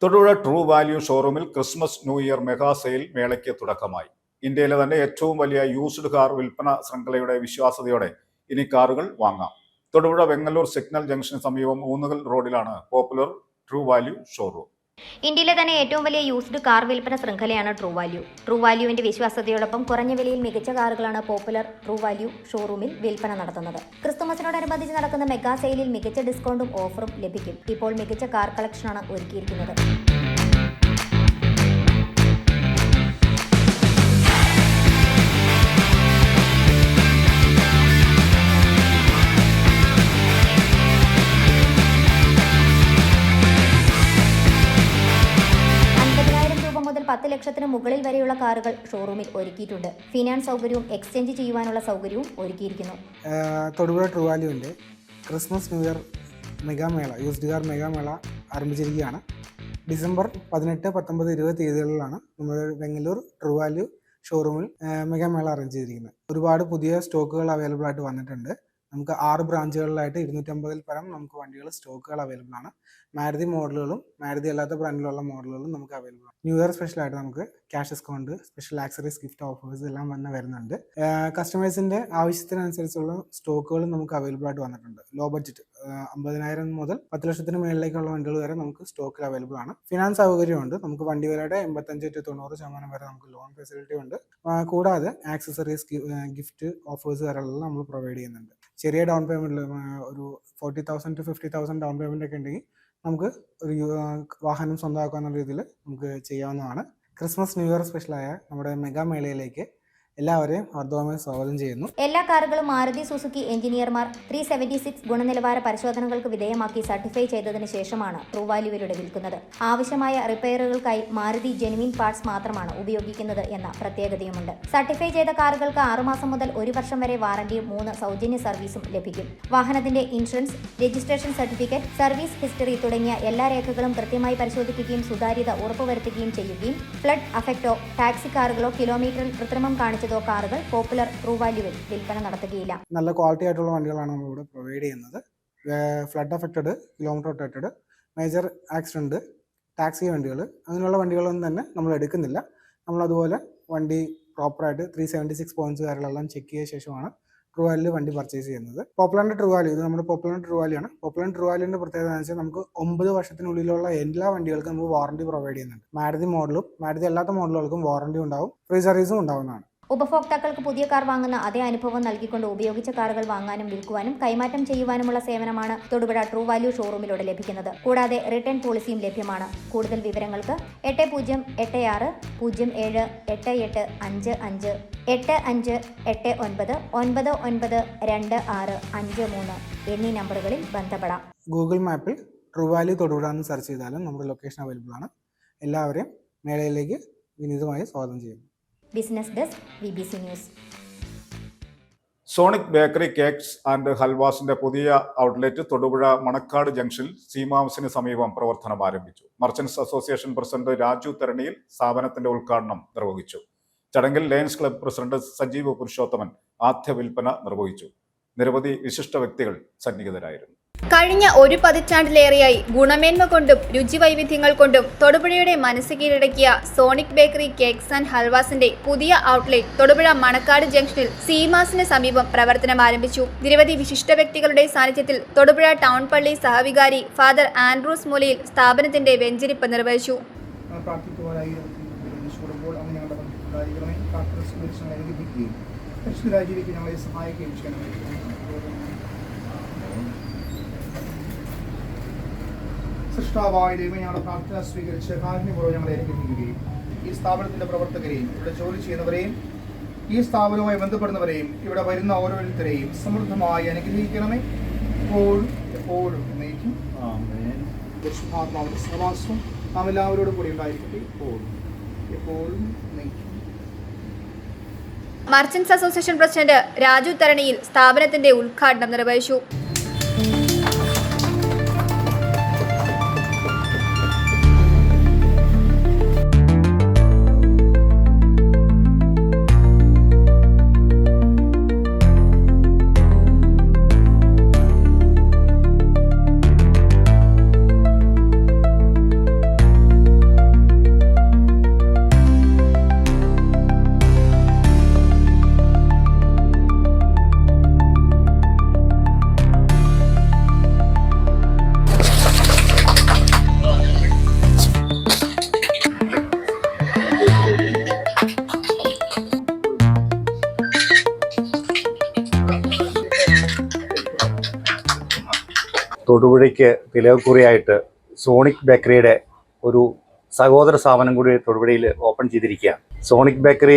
Thodupuzha true value ഷോറൂമിൽ Christmas new year mega sale മേളയ്ക്ക് തുടക്കമായി. ഇന്ത്യയിലെ തന്നെ ഏറ്റവും വലിയ യൂസ്ഡ് കാർ വിൽപ്പന ശൃംഖലയുടെ വിശ്വാസ്യതയോടെ ഇനി കാറുകൾ വാങ്ങാം. തൊടുപുഴ വെങ്ങല്ലൂർ സിഗ്നൽ ജംഗ്ഷന് സമീപം ഊന്നുകൽ റോഡിലാണ് പോപ്പുലർ ട്രൂ വാല്യൂ ഷോറൂം. ഇന്ത്യയിലെ തന്നെ ഏറ്റവും വലിയ യൂസ്ഡ് കാർ വിൽപ്പന ശൃംഖലയാണ് ട്രൂ വാല്യൂ. ട്രൂ വാല്യൂവിന്റെ വിശ്വാസ്യതയോടൊപ്പം കുറഞ്ഞ വിലയിൽ മികച്ച കാറുകളാണ് പോപ്പുലർ ട്രൂ വാല്യൂ ഷോറൂമിൽ വിൽപ്പന നടത്തുന്നത്. ക്രിസ്തുമസിനോടനുബന്ധിച്ച് നടക്കുന്ന മെഗാ സെയിലിൽ മികച്ച ഡിസ്കൗണ്ടും ഓഫറും ലഭിക്കും. ഇപ്പോൾ മികച്ച കാർ കളക്ഷനാണ് ഒരുക്കിയിരിക്കുന്നത്. മുതൽ 10 ലക്ഷത്തിന് മുകളിൽ വരെയുള്ള കാറുകൾ ഷോറൂമിൽ ഒരുക്കിയിട്ടുണ്ട്. ഫിനാൻസ് സൗകര്യവും എക്സ്ചേഞ്ച് ചെയ്യുവാനുള്ള സൗകര്യവും ഒരുക്കിയിരിക്കുന്നു. തൊടുപുഴ ട്രൂ വാല്യൂവിൻ്റെ ക്രിസ്മസ് ന്യൂ ഇയർ മെഗാമേള, യൂസ്ഡ് കാർ മെഗാമേള ആരംഭിച്ചിരിക്കുകയാണ്. ഡിസംബർ 18, 19, 20 തീയതികളിലാണ് നമ്മൾ വെങ്ങല്ലൂർ ട്രൂ വാല്യൂ ഷോറൂമിൽ മെഗാമേള അറേഞ്ച് ചെയ്തിരിക്കുന്നത്. ഒരുപാട് പുതിയ സ്റ്റോക്കുകൾ അവൈലബിൾ ആയിട്ട് വന്നിട്ടുണ്ട്. നമുക്ക് 6 ബ്രാഞ്ചുകളിലായിട്ട് 250-ൽ പരം നമുക്ക് വണ്ടികൾ സ്റ്റോക്കുകൾ അവൈലബിൾ ആണ്. മാരുതി മോഡലുകളും മാരുതി അല്ലാത്ത ബ്രാൻഡിലുള്ള മോഡലുകളും നമുക്ക് അവൈലബിൾ ആണ്. ന്യൂ ഇയർ സ്പെഷ്യലായിട്ട് നമുക്ക് cash discount, special accessories, gift offers എല്ലാം വരുന്നുണ്ട്. കസ്റ്റമേഴ്സിൻ്റെ ആവശ്യത്തിനനുസരിച്ചുള്ള സ്റ്റോക്കുകളും നമുക്ക് അവൈലബിൾ ആയിട്ട് വന്നിട്ടുണ്ട്. ലോ ബഡ്ജറ്റ് 50,000 മുതൽ 10 ലക്ഷത്തിന് മേളിലേക്കുള്ള വണ്ടികൾ വരെ നമുക്ക് സ്റ്റോക്കിൽ അവൈലബിൾ ആണ്. ഫിനാൻസ് സൗകര്യമുണ്ട്. നമുക്ക് വണ്ടി വിലയുടെ 85-90% വരെ നമുക്ക് ലോൺ ഫെസിലിറ്റി ഉണ്ട്. കൂടാതെ ആക്സസറീസ്, ഗിഫ്റ്റ് ഓഫേഴ്സ് വരെയുള്ള നമ്മൾ പ്രൊവൈഡ് ചെയ്യുന്നുണ്ട്. ചെറിയ ഡൗൺ പേയ്മെൻറ്റിൽ ഒരു 40,000 to 50,000 ഡൗൺ പേയ്മെൻ്റ് ഒക്കെ ഉണ്ടെങ്കിൽ നമുക്ക് ഒരു വാഹനം സ്വന്തമാക്കാവുന്ന രീതിയിൽ നമുക്ക് ചെയ്യാവുന്നതാണ്. ക്രിസ്മസ് ന്യൂ ഇയർ സ്പെഷ്യലായ നമ്മുടെ മെഗാ മേളയിലേക്ക് എല്ലാവരെയും ഹാർദവമായി സ്വാഗതം ചെയ്യുന്നു. എല്ലാ കാറുകളും മാരുതി സുസുക്കി എഞ്ചിനീയർമാർ 376 ഗുണനിലവാര പരിശോധനകൾക്ക് വിധേയമാക്കി സർട്ടിഫൈ ചെയ്തതിനു ശേഷമാണ് ട്രൂ വാല്യൂവിലൂടെ വിൽക്കുന്നത്. ആവശ്യമായ റിപ്പയറുകൾക്കായി മാരുതി ജെനുവിൻ പാർട്സ് മാത്രമാണ് ഉപയോഗിക്കുന്നത് എന്ന പ്രത്യേകതയുമുണ്ട്. സർട്ടിഫൈ ചെയ്ത കാറുകൾക്ക് 6 മാസം മുതൽ 1 വർഷം വരെ വാറന്റിയും 3 സൗജന്യ സർവീസും ലഭിക്കും. വാഹനത്തിന്റെ insurance, registration certificate, service history തുടങ്ങിയ എല്ലാ രേഖകളും കൃത്യമായി പരിശോധിക്കുകയും സുതാര്യത ഉറപ്പുവരുത്തുകയും ചെയ്യുകയും ഫ്ലഡ് അഫക്റ്റോ ടാക്സി കാറുകളോ കിലോമീറ്ററിൽ കൃത്രിമം കാണിച്ചതോ കാറുകൾ പോപ്പുലർ ട്രൂ വാല്യൂവിൽ വിൽപ്പന നടത്തുകയില്ല. നല്ല ക്വാളിറ്റി ആയിട്ടുള്ള വണ്ടികളാണ് നമ്മളിവിടെ പ്രൊവൈഡ് ചെയ്യുന്നത്. Flood affected, kilometre affected, major accident, taxi വണ്ടികൾ, അങ്ങനെയുള്ള വണ്ടികളൊന്നും തന്നെ നമ്മൾ എടുക്കുന്നില്ല. നമ്മളതുപോലെ വണ്ടി പ്രോപ്പറായിട്ട് 376 പോയിന്റ്സ് കാര്യങ്ങളെല്ലാം ചെക്ക് ചെയ്ത ശേഷമാണ് ട്രൂ വാല്യൂ വണ്ടി പർച്ചേസ് ചെയ്യുന്നത്. പോപ്പുലറിൻ്റെ ട്രൂ വാല്യൂ, ഇത് നമ്മുടെ പോപ്പുലറിൻ്റെ ട്രൂ വാല്യൂ ആണ്. പോപ്പുലർ ട്രൂ വാല്യൂവിൻ്റെ പ്രത്യേകത എന്ന് വെച്ചാൽ നമുക്ക് 9 വർഷത്തിനുള്ളിലുള്ള എല്ലാ വണ്ടികൾക്കും നമുക്ക് വാറണ്ടി പ്രൊവൈഡ് ചെയ്യുന്നുണ്ട്. മാരുതി മോഡലും മാരുതി അല്ലാത്ത മോഡലുകൾക്കും വാറണ്ടി ഉണ്ടാവും, ഫ്രീ സർവീസും ഉണ്ടാവുന്നതാണ്. ഉപഭോക്താക്കൾക്ക് പുതിയ കാർ വാങ്ങുന്ന അതേ അനുഭവം നൽകിക്കൊണ്ട് ഉപയോഗിച്ച കാറുകൾ വാങ്ങാനും വിൽക്കുവാനും കൈമാറ്റം ചെയ്യുവാനുമുള്ള സേവനമാണ് തൊടുപുഴ ട്രൂ വാല്യൂ ഷോറൂമിലൂടെ ലഭിക്കുന്നത്. കൂടാതെ റിട്ടേൺ പോളിസിയും ലഭ്യമാണ്. കൂടുതൽ വിവരങ്ങൾക്ക് 8086 07 8855 8589 992653 എന്നീ നമ്പറുകളിൽ ബന്ധപ്പെടാം. ഗൂഗിൾ മാപ്പിൽ ട്രൂ വാല്യൂ തൊടുപുഴ എന്ന് സെർച്ച് ചെയ്താലും നമ്മുടെ ലൊക്കേഷൻ അവൈലബിൾ ആണ്. എല്ലാവരെയും മേളയിലേക്ക് വിനീതമായി സ്വാഗതം ചെയ്യുന്നു. Business desk BBC news. Sonic bakery cakes and ഹൽവാസിന്റെ പുതിയ ഔട്ട്ലെറ്റ് തൊടുപുഴ മണക്കാട് ജംഗ്ഷനിൽ സീമാംസിന് സമീപം പ്രവർത്തനം ആരംഭിച്ചു. Merchants association president Raju Tharaniyil സ്ഥാപനത്തിന്റെ ഉദ്ഘാടനം നിർവഹിച്ചു. ചടങ്ങിൽ lions club president Sajeev Purushothaman ആദ്യ വിൽപ്പന നിർവഹിച്ചു. നിരവധി വിശിഷ്ട വ്യക്തികൾ സന്നിഹിതരായിരുന്നു. കഴിഞ്ഞ ഒരു പതിറ്റാണ്ടിലേറെയായി ഗുണമേന്മ കൊണ്ടും രുചിവൈവിധ്യങ്ങൾ കൊണ്ടും തൊടുപുഴയുടെ മനസ്സ് കീഴടക്കിയ സോണിക് ബേക്കറി കേക്ക്സ് ആൻഡ് ഹൽവാസിന്റെ പുതിയ ഔട്ട്ലെറ്റ് തൊടുപുഴ മണക്കാട് ജംഗ്ഷനിൽ സീമാസിന് സമീപം പ്രവർത്തനം ആരംഭിച്ചു. നിരവധി വിശിഷ്ട വ്യക്തികളുടെ സാന്നിധ്യത്തിൽ തൊടുപുഴ ടൗൺ പള്ളി സഹവികാരി ഫാദർ ആൻഡ്രൂസ് മൂലയിൽ സ്ഥാപനത്തിന്റെ വെഞ്ചരിപ്പ് നിർവഹിച്ചു. സൃഷ്ടാവായ ദൈവം ഞങ്ങളുടെ പ്രാർത്ഥന സ്വീകരിച്ച് കാരുണ്യപൂർവ്വം ഞങ്ങളെ അനുഗ്രഹിക്കുകയും ഈ സ്ഥാപനത്തിൻ്റെ പ്രവർത്തകരെയും ഇവിടെ ജോലി ചെയ്യുന്നവരെയും ഈ സ്ഥാപനവുമായി ബന്ധപ്പെടുന്നവരെയും ഇവിടെ വരുന്ന ഓരോരുത്തരെയും സമൃദ്ധമായി അനുഗ്രഹിക്കണമേ. എപ്പോഴും എപ്പോഴും എന്നേക്കും പരിശുദ്ധാത്മാവിന്റെ സഹവാസവും നാം എല്ലാവരോടും കൂടി ഉണ്ടായിരിക്കട്ടെ. എപ്പോഴും എന്നേക്കും. Merchants association president Raju Tharaniyil സ്ഥാപനത്തിന്റെ ഉദ്ഘാടനം നിർവഹിച്ചു. തൊടുപുഴയ്ക്ക് തിലകക്കുറിയായിട്ട് സോണിക് ബേക്കറിയുടെ ഒരു സഹോദര സ്ഥാപനം കൂടി തൊടുപുഴയിൽ ഓപ്പൺ ചെയ്തിരിക്കുകയാണ്. സോണിക് ബേക്കറി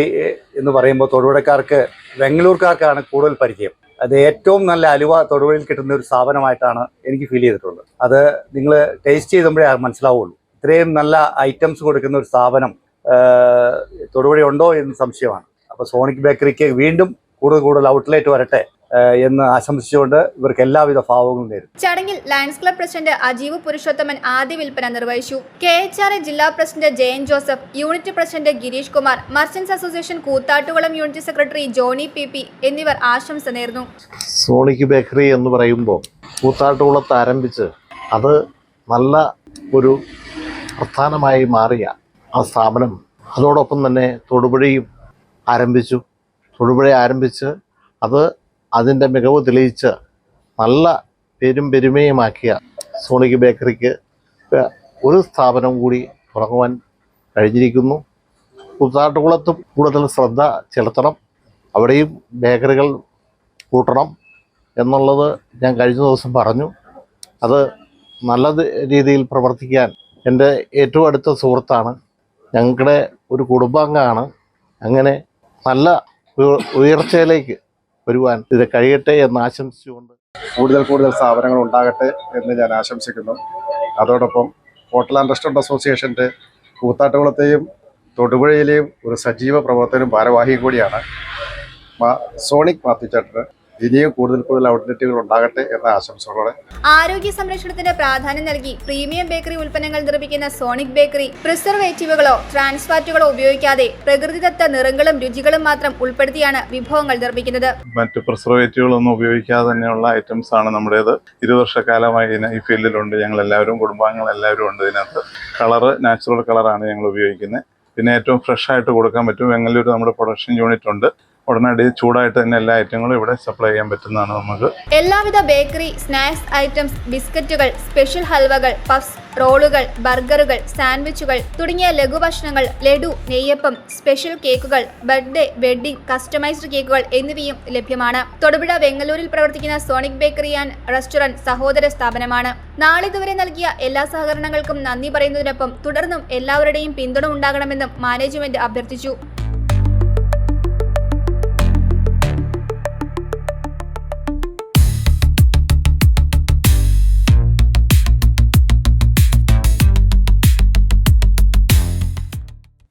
എന്ന് പറയുമ്പോൾ തൊടുപുഴക്കാർക്ക്, ബംഗളൂർക്കാർക്കാണ് കൂടുതൽ പരിചയം. അത് ഏറ്റവും നല്ല അലുവ തൊടുപുഴയിൽ കിട്ടുന്ന ഒരു സ്ഥാപനമായിട്ടാണ് എനിക്ക് ഫീൽ ചെയ്തിട്ടുള്ളത്. അത് നിങ്ങൾ ടേസ്റ്റ് ചെയ്തുമ്പോഴേ മനസ്സിലാവുള്ളൂ. ഇത്രയും നല്ല ഐറ്റംസ് കൊടുക്കുന്ന ഒരു സ്ഥാപനം തൊടുപുഴയുണ്ടോ എന്ന് സംശയമാണ്. അപ്പോൾ സോണിക് ബേക്കറിക്ക് വീണ്ടും കൂടുതൽ ഔട്ട്ലെറ്റ് വരട്ടെ എന്ന് ആശംസിച്ചുകൊണ്ട് ഇവർക്ക് എല്ലാവിധ ഭാവങ്ങളും നേരും. ചടങ്ങിൽ lions club president Ajeev Purushothaman ആദ്യ വിൽപ്പന നിർവഹിച്ചു. KHRA ജില്ലാ president Jayan Joseph, unit president Girish Kumar, merchants association Koothattukulam unit secretary Johny PP എന്നിവർ ആശംസ നേർന്നു. സോണിക് ബേക്കറി എന്ന് പറയുമ്പോൾ കൂത്താട്ടുകുളത്ത് ആരംഭിച്ച് അത് നല്ല ഒരു പ്രധാനമായി മാറിയ ആ സ്ഥാപനം അതോടൊപ്പം തന്നെ തൊടുപുഴയും ആരംഭിച്ചു. തൊടുപുഴ ആരംഭിച്ച് അത് അതിൻ്റെ മികവ് തെളിയിച്ച് നല്ല പേരും പെരുമയുമാക്കിയ സോണിക് ബേക്കറിക്ക് ഒരു സ്ഥാപനം കൂടി തുടങ്ങുവാൻ കഴിഞ്ഞിരിക്കുന്നു. കൂത്താട്ടുകുളത്തും കൂടുതൽ ശ്രദ്ധ ചെലുത്തണം, അവിടെയും ബേക്കറികൾ കൂട്ടണം എന്നുള്ളത് ഞാൻ കഴിഞ്ഞ ദിവസം പറഞ്ഞു. അത് നല്ല രീതിയിൽ പ്രവർത്തിക്കാൻ എൻ്റെ ഏറ്റവും അടുത്ത സുഹൃത്താണ്, ഞങ്ങളുടെ ഒരു കുടുംബാംഗമാണ്. അങ്ങനെ നല്ല ഉയർച്ചയിലേക്ക് വരുവാൻ ഇത് കഴിയട്ടെ എന്ന് ആശംസിച്ചുകൊണ്ട് കൂടുതൽ സ്ഥാപനങ്ങൾ ഉണ്ടാകട്ടെ എന്ന് ഞാൻ ആശംസിക്കുന്നു. അതോടൊപ്പം ഹോട്ടൽ ആൻഡ് റെസ്റ്റോറൻറ്റ് അസോസിയേഷൻ്റെ കൂത്താട്ടുകുളത്തെയും തൊടുപുഴയിലെയും ഒരു സജീവ പ്രവർത്തനം ഭാരവാഹി കൂടിയാണ് സോണിക് മാത്യു ചേട്ടന്. ഇനിയും കൂടുതൽ ഔട്ട്ലെറ്റുകൾ ഉണ്ടാകട്ടെ എന്ന ആശംസകളോടെ ആരോഗ്യ സംരക്ഷണത്തിന് പ്രാധാന്യം നൽകി പ്രീമിയം ബേക്കറി ഉൽപ്പന്നങ്ങൾ നിർമ്മിക്കുന്ന സോണിക് ബേക്കറി പ്രിസർവേറ്റീവുകളോ ട്രാൻസ്ഫാറ്റുകളോ ഉപയോഗിക്കാതെ പ്രകൃതിദത്ത നിറങ്ങളും രുചികളും മാത്രം ഉൾപ്പെടുത്തിയാണ് വിഭവങ്ങൾ നിർമ്മിക്കുന്നത്. മറ്റ് പ്രിസർവേറ്റീവുകളൊന്നും ഉപയോഗിക്കാതെ തന്നെയുള്ള ഐറ്റംസ് ആണ് നമ്മുടേത്. 20 വർഷക്കാലമായി ഈ ഫീൽഡിലുണ്ട്. ഞങ്ങൾ എല്ലാവരും കുടുംബാംഗങ്ങൾ എല്ലാവരും ഉണ്ട് ഇതിനകത്ത്. കളറ് നാച്ചുറൽ കളറാണ് ഞങ്ങൾ ഉപയോഗിക്കുന്നത്. പിന്നെ ഏറ്റവും ഫ്രഷ് ആയിട്ട് കൊടുക്കാൻ പറ്റും. വെങ്ങല്ലൂർ നമ്മുടെ പ്രൊഡക്ഷൻ യൂണിറ്റ് ഉണ്ട്. ഉടനടി ചൂടായിട്ട് തന്നെ എല്ലാ ഐറ്റങ്ങളും ഇവിടെ സപ്ലൈ ചെയ്യാൻ പറ്റുന്നതാണ് നമുക്ക്. എല്ലാവിധ ബേക്കറി, സ്നാക്സ് ഐറ്റംസ്, ബിസ്ക്കറ്റുകൾ, സ്പെഷ്യൽ ഹൽവകൾ, പഫ്സ്, റോളുകൾ, ബർഗറുകൾ, സാൻഡ്വിച്ചുകൾ തുടങ്ങിയ ലഘുഭക്ഷണങ്ങൾ, ലഡു, നെയ്യപ്പം, സ്പെഷ്യൽ കേക്കുകൾ, ബർത്ത്ഡേ, വെഡ്ഡിംഗ്, കസ്റ്റമൈസ്ഡ് കേക്കുകൾ എന്നിവയും ലഭ്യമാണ്. തൊടുപുഴ വെങ്ങല്ലൂരിൽ പ്രവർത്തിക്കുന്ന സോണിക് ബേക്കറി ആൻഡ് റെസ്റ്റോറന്റ് സഹോദര സ്ഥാപനമാണ്. നാളിതുവരെ നൽകിയ എല്ലാ സഹകരണങ്ങൾക്കും നന്ദി പറയുന്നതിനൊപ്പം തുടർന്നും എല്ലാവരുടെയും പിന്തുണ ഉണ്ടാകണമെന്നും മാനേജ്മെന്റ് അഭ്യർത്ഥിച്ചു.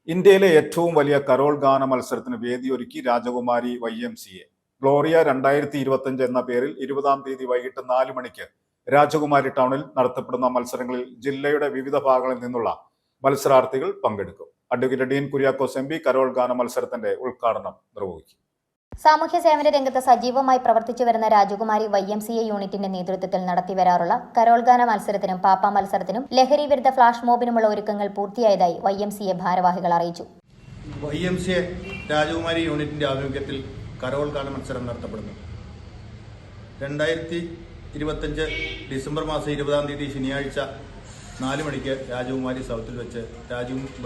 ഇന്ത്യയിലെ ഏറ്റവും വലിയ കരോൾ ഗാന മത്സരത്തിന് വേദിയൊരുക്കി രാജകുമാരി YMCA. ഗ്ലോറിയ 2025 എന്ന പേരിൽ 20-ാം തീയതി വൈകിട്ട് 4 മണിക്ക് രാജകുമാരി ടൗണിൽ നടത്തപ്പെടുന്ന മത്സരങ്ങളിൽ ജില്ലയുടെ വിവിധ ഭാഗങ്ങളിൽ നിന്നുള്ള മത്സരാർത്ഥികൾ പങ്കെടുക്കും. Advocate Dean Kuriakose MP Carol ഗാന മത്സരത്തിന്റെ ഉദ്ഘാടനം നിർവഹിക്കും. സാമൂഹ്യ സേവന രംഗത്ത് സജീവമായി പ്രവർത്തിച്ചു വരുന്ന രാജകുമാരി YMCA യൂണിറ്റിന്റെ നേതൃത്വത്തിൽ നടത്തിവരാറുള്ള കരോൾഗാന മത്സരത്തിനും പാപ്പ മത്സരത്തിനും ലഹരി വിരുദ്ധ ഫ്ലാഷ് മോബിനുമുള്ള ഒരുക്കങ്ങൾ പൂർത്തിയായതായി YMCA ഭാരവാഹികൾ അറിയിച്ചു. YMCA രാജകുമാരി യൂണിറ്റിന്റെ ആഭിമുഖ്യത്തിൽ കരോൾ ഗാന മത്സരം നടത്തപ്പെടുന്നു. 2025 ഡിസംബർ മാസം 20-ാം തീയതി ശനിയാഴ്ച 4 മണിക്ക് രാജകുമാരി സൗത്തിൽ വെച്ച്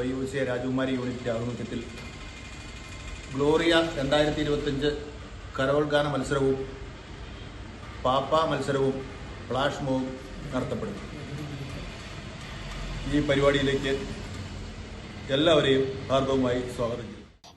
YMCA രാജകുമാരി യൂണിറ്റിന്റെ ആഭിമുഖ്യത്തിൽ ഗ്ലോറിയ 2025 കരോൾ ഗാന മത്സരവും പാപ്പ മത്സരവും ഫ്ലാഷ് മോബ് നടത്തപ്പെടുന്നു. ഈ പരിപാടിയിലേക്ക് എല്ലാവരെയും ഹാർദവമായി സ്വാഗതം ചെയ്യുന്നു.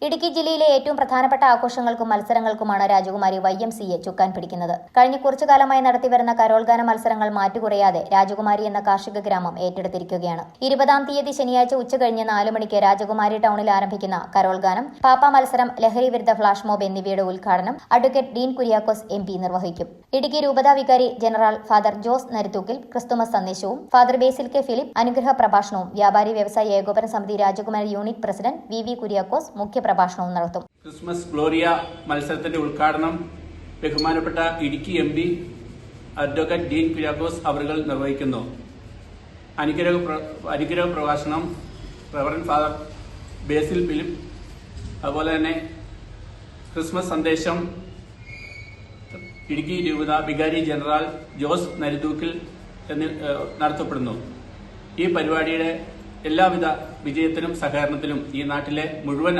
ഇടുക്കി ജില്ലയിലെ ഏറ്റവും പ്രധാനപ്പെട്ട ആഘോഷങ്ങൾക്കും മത്സരങ്ങൾക്കുമാണ് രാജകുമാരി YMCA ചുക്കാൻ പിടിക്കുന്നത്. കഴിഞ്ഞ കുറച്ചു കാലമായി നടത്തിവരുന്ന കരോൾഗാന മത്സരങ്ങൾ മാറ്റുകുറയാതെ രാജകുമാരി എന്ന കാർഷിക ഗ്രാമം ഏറ്റെടുത്തിരിക്കുകയാണ്. 20-ാം തീയതി ശനിയാഴ്ച ഉച്ചകഴിഞ്ഞ് 4 മണിക്ക് രാജകുമാരി ടൗണിൽ ആരംഭിക്കുന്ന കരോൾഗാനം, പാപ്പ മത്സരം, ലഹരി വിരുദ്ധ ഫ്ലാഷ് മോബ് എന്നിവയുടെ ഉദ്ഘാടനം അഡ്വക്കേറ്റ് ഡീൻ കുര്യാക്കോസ് MP നിർവഹിക്കും. ഇടുക്കി രൂപതാ വികാരി ജനറൽ ഫാദർ ജോസ് നരുത്തൂക്കിൽ ക്രിസ്തുമസ് സന്ദേശവും, ഫാദർ ബേസിൽ കെ ഫിലിപ്പ് അനുഗ്രഹ പ്രഭാഷണവും, വ്യാപാരി വ്യവസായി ഏകോപന സമിതി രാജകുമാരി യൂണിറ്റ് പ്രസിഡന്റ് VV കുര്യാക്കോസ് മുഖ്യപ്രഭാഷണവും നടത്തും. ക്രിസ്മസ് ഗ്ലോറിയ മത്സരത്തിന്റെ ഉദ്ഘാടനം ബഹുമാനപ്പെട്ട ഇടുക്കി MP അഡ്വക്കേറ്റ് ഡീൻ കുര്യാക്കോസ് അവറുകൾ നിർവഹിക്കുന്നു. അനുഗ്രഹ പ്രഭാഷണം റവറന്റ് ഫാദർ ബേസിൽ ഫിലിപ്പ്, അതുപോലെ തന്നെ ക്രിസ്മസ് സന്ദേശം ഇടുക്കി രൂപത വികാരി ജനറൽ ജോസ് നരുത്തൂക്കിൽ നടത്തപ്പെടുന്നു. ഈ പരിപാടിയുടെ എല്ലാവിധ വിജയത്തിനും സഹകരണത്തിനും ഈ നാട്ടിലെ മുഴുവൻ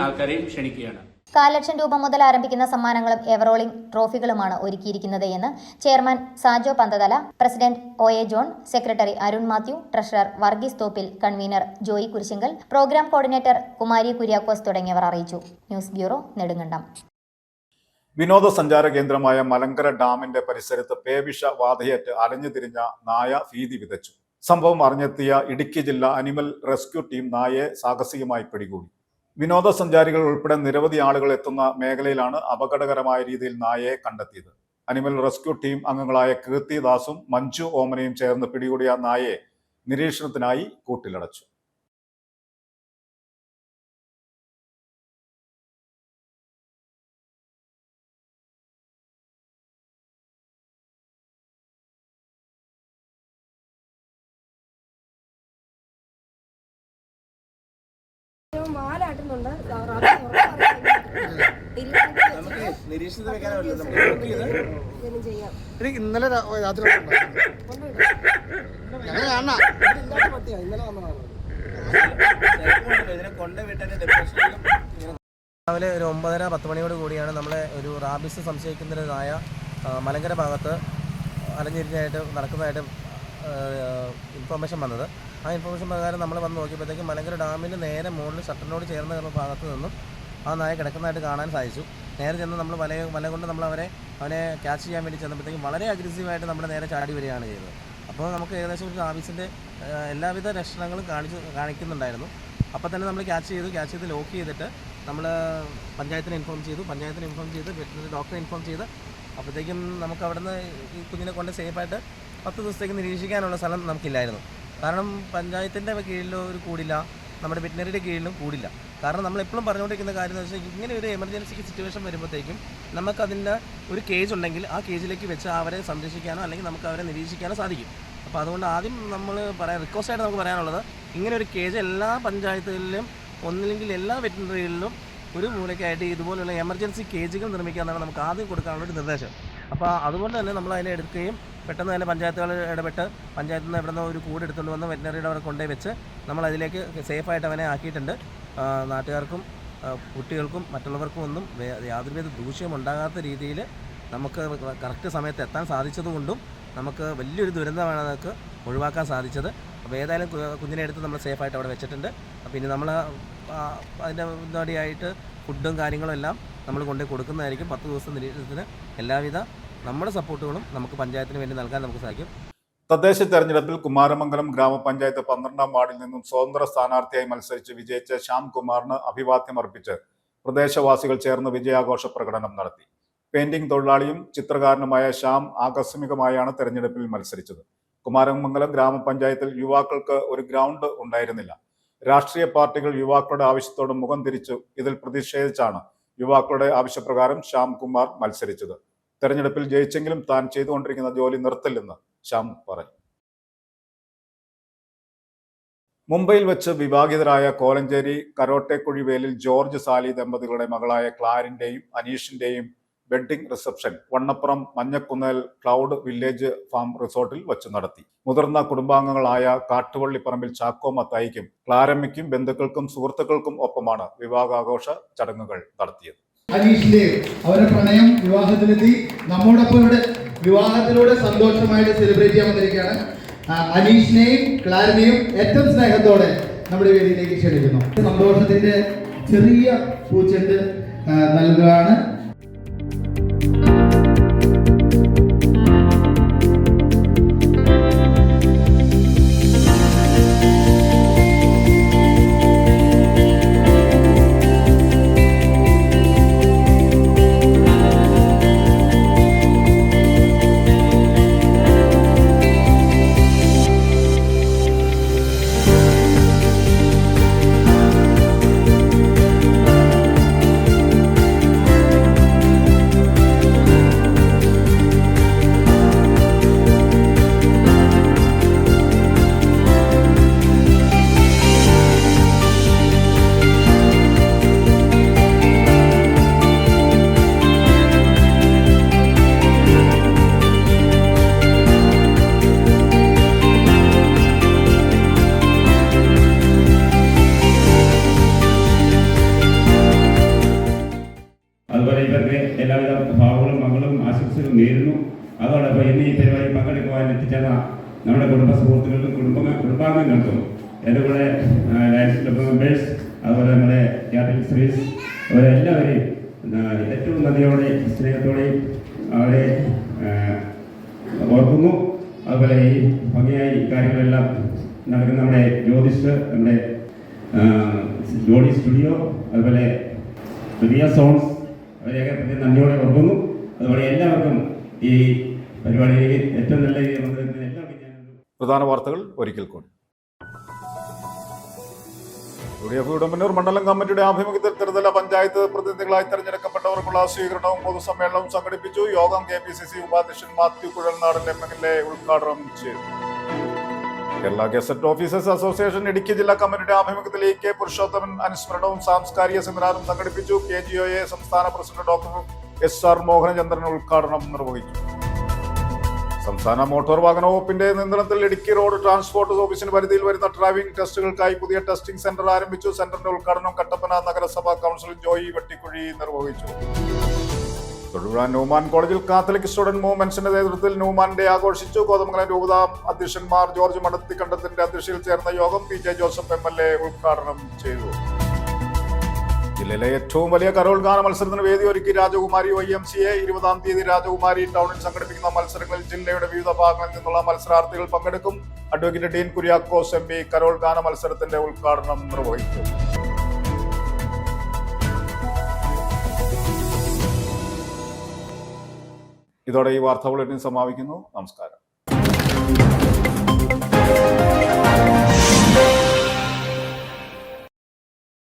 ആൾക്കാരെയും ക്ഷണിക്കുകയാണ്. 4 ലക്ഷം രൂപ മുതൽ ആരംഭിക്കുന്ന സമ്മാനങ്ങളും എവറോളിംഗ് ട്രോഫികളുമാണ് ഒരുക്കിയിരിക്കുന്നത് എന്ന് chairman Sajo Panthathala, president OA John, secretary Arun Mathew, treasurer Varghese Thoppil, convener Joy Kurisinkal, program coordinator Kumari Kuriakose തുടങ്ങിയവർ അറിയിച്ചു. News bureau, Nedumkandam. വിനോദസഞ്ചാര കേന്ദ്രമായ മലങ്കര ഡാമിന്റെ പരിസരത്ത് പേവിഷ ബാധയേറ്റ് അലഞ്ഞുതിരിഞ്ഞ നായ ഭീതി വിതച്ചു. സംഭവം അറിഞ്ഞെത്തിയ ഇടുക്കി ജില്ലാ അനിമൽ റെസ്ക്യൂ ടീം നായയെ സാഹസികമായി പിടികൂടി. വിനോദസഞ്ചാരികൾ ഉൾപ്പെടെ നിരവധി ആളുകൾ എത്തുന്ന മേഖലയിലാണ് അപകടകരമായ രീതിയിൽ നായയെ കണ്ടെത്തിയത്. അനിമൽ റെസ്ക്യൂ ടീം അംഗങ്ങളായ കീർത്തി ദാസും മഞ്ജു ഓമനയും ചേർന്ന് പിടികൂടിയ നായയെ നിരീക്ഷണത്തിനായി കൂട്ടിലടച്ചു. ഇന്നലെ രാത്രി രാവിലെ ഒരു 9:30-10 മണിയോട് കൂടിയാണ് നമ്മളെ ഒരു റാബിസ് സംശയിക്കുന്നതിനായ മലങ്കര ഭാഗത്ത് അലഞ്ഞിരിഞ്ഞായിട്ട് നടക്കുന്നതായിട്ട് ഇൻഫർമേഷൻ വന്നത്. ആ ഇൻഫർമേഷൻ പ്രകാരം നമ്മൾ വന്ന് നോക്കിയപ്പോഴത്തേക്കും മലങ്കര ഡാമിന് നേരെ മുകളിൽ ഷട്ടറിനോട് ചേർന്ന് ഭാഗത്ത് നിന്നും ആ നായ കിടക്കുന്നതായിട്ട് കാണാൻ സാധിച്ചു. നേരെ ചെന്ന് നമ്മൾ വല കൊണ്ട് നമ്മൾ അവനെ ക്യാച്ച് ചെയ്യാൻ വേണ്ടി ചെന്നപ്പോഴത്തേക്കും വളരെ അഗ്രസീവായിട്ട് നമ്മുടെ നേരെ ചാടി വരികയാണ് ചെയ്തത്. അപ്പോൾ നമുക്ക് ഏകദേശം ഒരു ആഫീസിൻ്റെ എല്ലാവിധ ലക്ഷണങ്ങളും കാണിക്കുന്നുണ്ടായിരുന്നു. അപ്പോൾ തന്നെ നമ്മൾ ക്യാച്ച് ചെയ്ത് ലോക്ക് ചെയ്തിട്ട് നമ്മൾ പഞ്ചായത്തിനെ ഇൻഫോം ചെയ്തു. വെറ്റിനറി ഡോക്ടറെ ഇൻഫോം ചെയ്ത് അപ്പോഴത്തേക്കും നമുക്ക് അവിടുന്ന് ഈ കുഞ്ഞിനെ കൊണ്ട് സേഫായിട്ട് 10 ദിവസത്തേക്ക് നിരീക്ഷിക്കാനുള്ള സ്ഥലം നമുക്കില്ലായിരുന്നു. കാരണം പഞ്ചായത്തിൻ്റെ കീഴിലും ഒരു കൂടില്ല, നമ്മുടെ വെറ്റിനറിയുടെ കീഴിലും കൂടില്ല. കാരണം നമ്മളെപ്പോഴും പറഞ്ഞുകൊണ്ടിരിക്കുന്ന കാര്യം എന്ന് വെച്ചാൽ ഇങ്ങനെ ഒരു എമർജൻസി സിറ്റുവേഷൻ വരുമ്പോഴത്തേക്കും നമുക്കതിൻ്റെ ഒരു കേജ് ഉണ്ടെങ്കിൽ ആ കേജിലേക്ക് വെച്ച് അവരെ സംരക്ഷിക്കാനോ അല്ലെങ്കിൽ നമുക്ക് അവരെ നിരീക്ഷിക്കാനോ സാധിക്കും. അപ്പോൾ അതുകൊണ്ട് ആദ്യം നമ്മൾ റിക്വസ്റ്റായിട്ട് നമുക്ക് പറയാനുള്ളത്, ഇങ്ങനെ ഒരു കേജ് എല്ലാ പഞ്ചായത്തുകളിലും ഒന്നില്ലെങ്കിൽ എല്ലാ വെറ്റിനറികളിലും ഒരു മൂലയ്ക്കായിട്ട് ഇതുപോലുള്ള എമർജൻസി കേജുകൾ നിർമ്മിക്കാനാണ് നമുക്ക് ആദ്യം കൊടുക്കാനുള്ള ഒരു നിർദ്ദേശം. അപ്പോൾ അതുകൊണ്ട് തന്നെ നമ്മൾ അതിനെ എടുക്കുകയും പെട്ടെന്ന് തന്നെ പഞ്ചായത്തുകൾ ഇടപെട്ട് പഞ്ചായത്തിൽ നിന്ന് എവിടുന്ന് ഒരു കൂട് എടുത്തുകൊണ്ട് വന്ന് വെറ്റിനറിയുടെ അവിടെ കൊണ്ടുപോയി വെച്ച് നമ്മൾ അതിലേക്ക് സേഫായിട്ട് അവനെ ആക്കിയിട്ടുണ്ട്. നാട്ടുകാർക്കും കുട്ടികൾക്കും മറ്റുള്ളവർക്കും ഒന്നും യാതൊരുവിധ ദൂഷ്യം ഉണ്ടാകാത്ത രീതിയിൽ നമുക്ക് കറക്റ്റ് സമയത്ത് എത്താൻ സാധിച്ചതുകൊണ്ടും നമുക്ക് വലിയൊരു ദുരന്തമാണ് നമുക്ക് ഒഴിവാക്കാൻ സാധിച്ചത്. അപ്പോൾ ഏതായാലും കുഞ്ഞിനെ എടുത്ത് നമ്മൾ സേഫായിട്ട് അവിടെ വെച്ചിട്ടുണ്ട്. അപ്പോൾ ഇനി നമ്മൾ അതിൻ്റെ മുന്നോടിയായിട്ട് ഫുഡും കാര്യങ്ങളും എല്ലാം നമ്മൾ കൊണ്ടുപോയി കൊടുക്കുന്നതായിരിക്കും. 10 ദിവസം നിരീക്ഷണത്തിന് എല്ലാവിധ നമ്മുടെ സപ്പോർട്ടുകളും നമുക്ക് പഞ്ചായത്തിന് വേണ്ടി നൽകാൻ നമുക്ക് സാധിക്കും. തദ്ദേശ തെരഞ്ഞെടുപ്പിൽ കുമാരമംഗലം ഗ്രാമപഞ്ചായത്ത് 12ാം വാർഡിൽ നിന്നും സ്വതന്ത്ര സ്ഥാനാർത്ഥിയായി മത്സരിച്ച് വിജയിച്ച ശ്യാം കുമാറിന് അഭിവാദ്യം അർപ്പിച്ച് പ്രദേശവാസികൾ ചേർന്ന് വിജയാഘോഷ പ്രകടനം നടത്തി. പെയിന്റിംഗ് തൊഴിലാളിയും ചിത്രകാരനുമായ ശ്യാം ആകസ്മികമായാണ് തെരഞ്ഞെടുപ്പിൽ മത്സരിച്ചത്. കുമാരമംഗലം ഗ്രാമപഞ്ചായത്തിൽ യുവാക്കൾക്ക് ഒരു ഗ്രൗണ്ട് ഉണ്ടായിരുന്നില്ല. രാഷ്ട്രീയ പാർട്ടികൾ യുവാക്കളുടെ ആവശ്യത്തോട് മുഖം തിരിച്ചു. ഇതിൽ പ്രതിഷേധിച്ചാണ് യുവാക്കളുടെ ആവശ്യപ്രകാരം ശ്യാം കുമാർ മത്സരിച്ചത്. തെരഞ്ഞെടുപ്പിൽ ജയിച്ചെങ്കിലും താൻ ചെയ്തുകൊണ്ടിരിക്കുന്ന ജോലി നിർത്തില്ലെന്ന് ശ്യാം പറഞ്ഞു. മുംബൈയിൽ വെച്ച് വിവാഹിതരായ കോലഞ്ചേരി കരോട്ടെക്കുഴിവേലിൽ ജോർജ് സാലി ദമ്പതികളുടെ മകളായ ക്ലാരിന്റെയും അനീഷിന്റെയും wedding reception Vannappuram Manjakkunnel cloud village farm റിസോർട്ടിൽ വച്ച് നടത്തി. മുതിർന്ന കുടുംബാംഗങ്ങളായ കാട്ടുവള്ളിപ്പറമ്പിൽ ചാക്കോ മത്തായിക്കും ക്ലാരമ്മയ്ക്കും ബന്ധുക്കൾക്കും സുഹൃത്തുക്കൾക്കും ഒപ്പമാണ് വിവാഹാഘോഷ ചടങ്ങുകൾ നടത്തിയത്. അനീഷിന്റെയും അവരുടെ പ്രണയം വിവാഹത്തിലെത്തി നമ്മോടൊപ്പം ഇവിടെ വിവാഹത്തിലൂടെ സന്തോഷമായിട്ട് സെലിബ്രേറ്റ് ചെയ്യാൻ വന്നിരിക്കുകയാണ്. അനീഷിനെയും ക്ലാരിനെയും ഏറ്റവും സ്നേഹത്തോടെ നമ്മുടെ വേദിയിലേക്ക് ക്ഷണിക്കുന്നു. സന്തോഷത്തിന്റെ ചെറിയ പൂച്ചെണ്ട് നൽകുകയാണ്. അതുപോലെ ഇവർക്ക് എല്ലാവിധ ഭാവങ്ങളും മംഗളും ആശംസകളും നേരുന്നു. അതോടൊപ്പം ഇന്ന് ഈ പരിപാടി പങ്കെടുക്കുവാൻ എത്തിച്ചേർന്ന നമ്മുടെ കുടുംബ സുഹൃത്തുക്കൾക്കും കുടുംബാംഗങ്ങൾക്കും എൻ്റെ കൂടെ ലയൺസ് ക്ലബ് മെമ്പേഴ്സ്, അതുപോലെ നമ്മുടെ കാത്തലിക് സർവീസ്, അവരെല്ലാവരെയും ഏറ്റവും നന്ദിയോടെ സ്നേഹത്തോടെയും അവരെ ഓർക്കുന്നു. അതുപോലെ ഈ ഭംഗിയായി കാര്യങ്ങളെല്ലാം നടക്കുന്ന നമ്മുടെ ജ്യോതിഷ്, നമ്മുടെ ജോഡി സ്റ്റുഡിയോ, അതുപോലെ റിയ സോൺസ്, അവരെയൊക്കെ പ്രത്യേകം നന്ദിയോടെ ഓർക്കുന്നു. അതുപോലെ എല്ലാവർക്കും ഈ പരിപാടിയിലേക്ക് ഏറ്റവും നല്ല രീതിയിൽ വന്നിരിക്കുന്ന എല്ലാവർക്കും പ്രധാന വാർത്തകൾ ഒരിക്കൽ കൂടി. UDF ഉടമ്പന്നൂർ മണ്ഡലം കമ്മിറ്റിയുടെ ആഭിമുഖ്യത്തിൽ ത്രിതല പഞ്ചായത്ത് പ്രതിനിധികളായി തെരഞ്ഞെടുക്കപ്പെട്ടവർക്കുള്ള സ്വീകരണവും പൊതുസമ്മേളനവും സംഘടിപ്പിച്ചു. യോഗം KPCC ഉപാധ്യക്ഷൻ മാത്യു കുഴൽനാടൻ MLA ഉദ്ഘാടനം ചെയ്തു. Kerala gazette officers association Idukki ജില്ലാ കമ്മിറ്റിയുടെ ആഭിമുഖ്യത്തിൽ EK പുരുഷോത്തമൻ അനുസ്മരണവും സാംസ്കാരിക സെമിനാറും സംഘടിപ്പിച്ചു. KGOA സംസ്ഥാന പ്രസിഡന്റ് ഡോക്ടർ SR മോഹനചന്ദ്രൻ ഉദ്ഘാടനം നിർവഹിച്ചു. സംസ്ഥാന മോട്ടോർ വാഹന വകുപ്പിന്റെ നിയന്ത്രണത്തിൽ ഇടുക്കി റോഡ് ട്രാൻസ്പോർട്ട് ഓഫീസിന് പരിധിയിൽ വരുന്ന ഡ്രൈവിംഗ് ടെസ്റ്റുകൾക്കായി പുതിയ ടെസ്റ്റിംഗ് സെന്റർ ആരംഭിച്ചു. സെന്ററിന്റെ ഉദ്ഘാടനം കട്ടപ്പന നഗരസഭാ കൗൺസിലർ ജോയി വെട്ടിക്കുഴി നിർവഹിച്ചു. തൊടുപുഴ ന്യൂമാൻ കോളേജിൽ കാത്തലിക് സ്റ്റുഡന്റ് മൂവ്മെന്റ്സിന്റെ നേതൃത്വത്തിൽ ന്യൂമാൻ ഡേ ആഘോഷിച്ചു. കോതമംഗലം രൂപത അധ്യക്ഷന്മാർ ജോർജ് മടത്തിക്കണ്ടത്തിന്റെ അധ്യക്ഷതയിൽ ചേർന്ന യോഗം PJ ജോസഫ് MLA ഉദ്ഘാടനം ചെയ്തു. ജില്ലയിലെ ഏറ്റവും വലിയ കരോൾ ഗാന മത്സരത്തിന് വേദി ഒരുക്കി രാജകുമാരി YMCA. 20-ാം തീയതി രാജകുമാരി ടൗണിൽ സംഘടിപ്പിക്കുന്ന മത്സരങ്ങളിൽ ജില്ലയുടെ വിവിധ ഭാഗങ്ങളിൽ നിന്നുള്ള മത്സരാർത്ഥികൾ പങ്കെടുക്കും. Advocate Dean Kuriakose MP Carol ഗാന മത്സരത്തിന്റെ ഉദ്ഘാടനം നിർവഹിക്കും. ഇതോടെ ഈ വാർത്താ ബുള്ളറ്റിൻ സമാപിക്കുന്നു. നമസ്കാരം.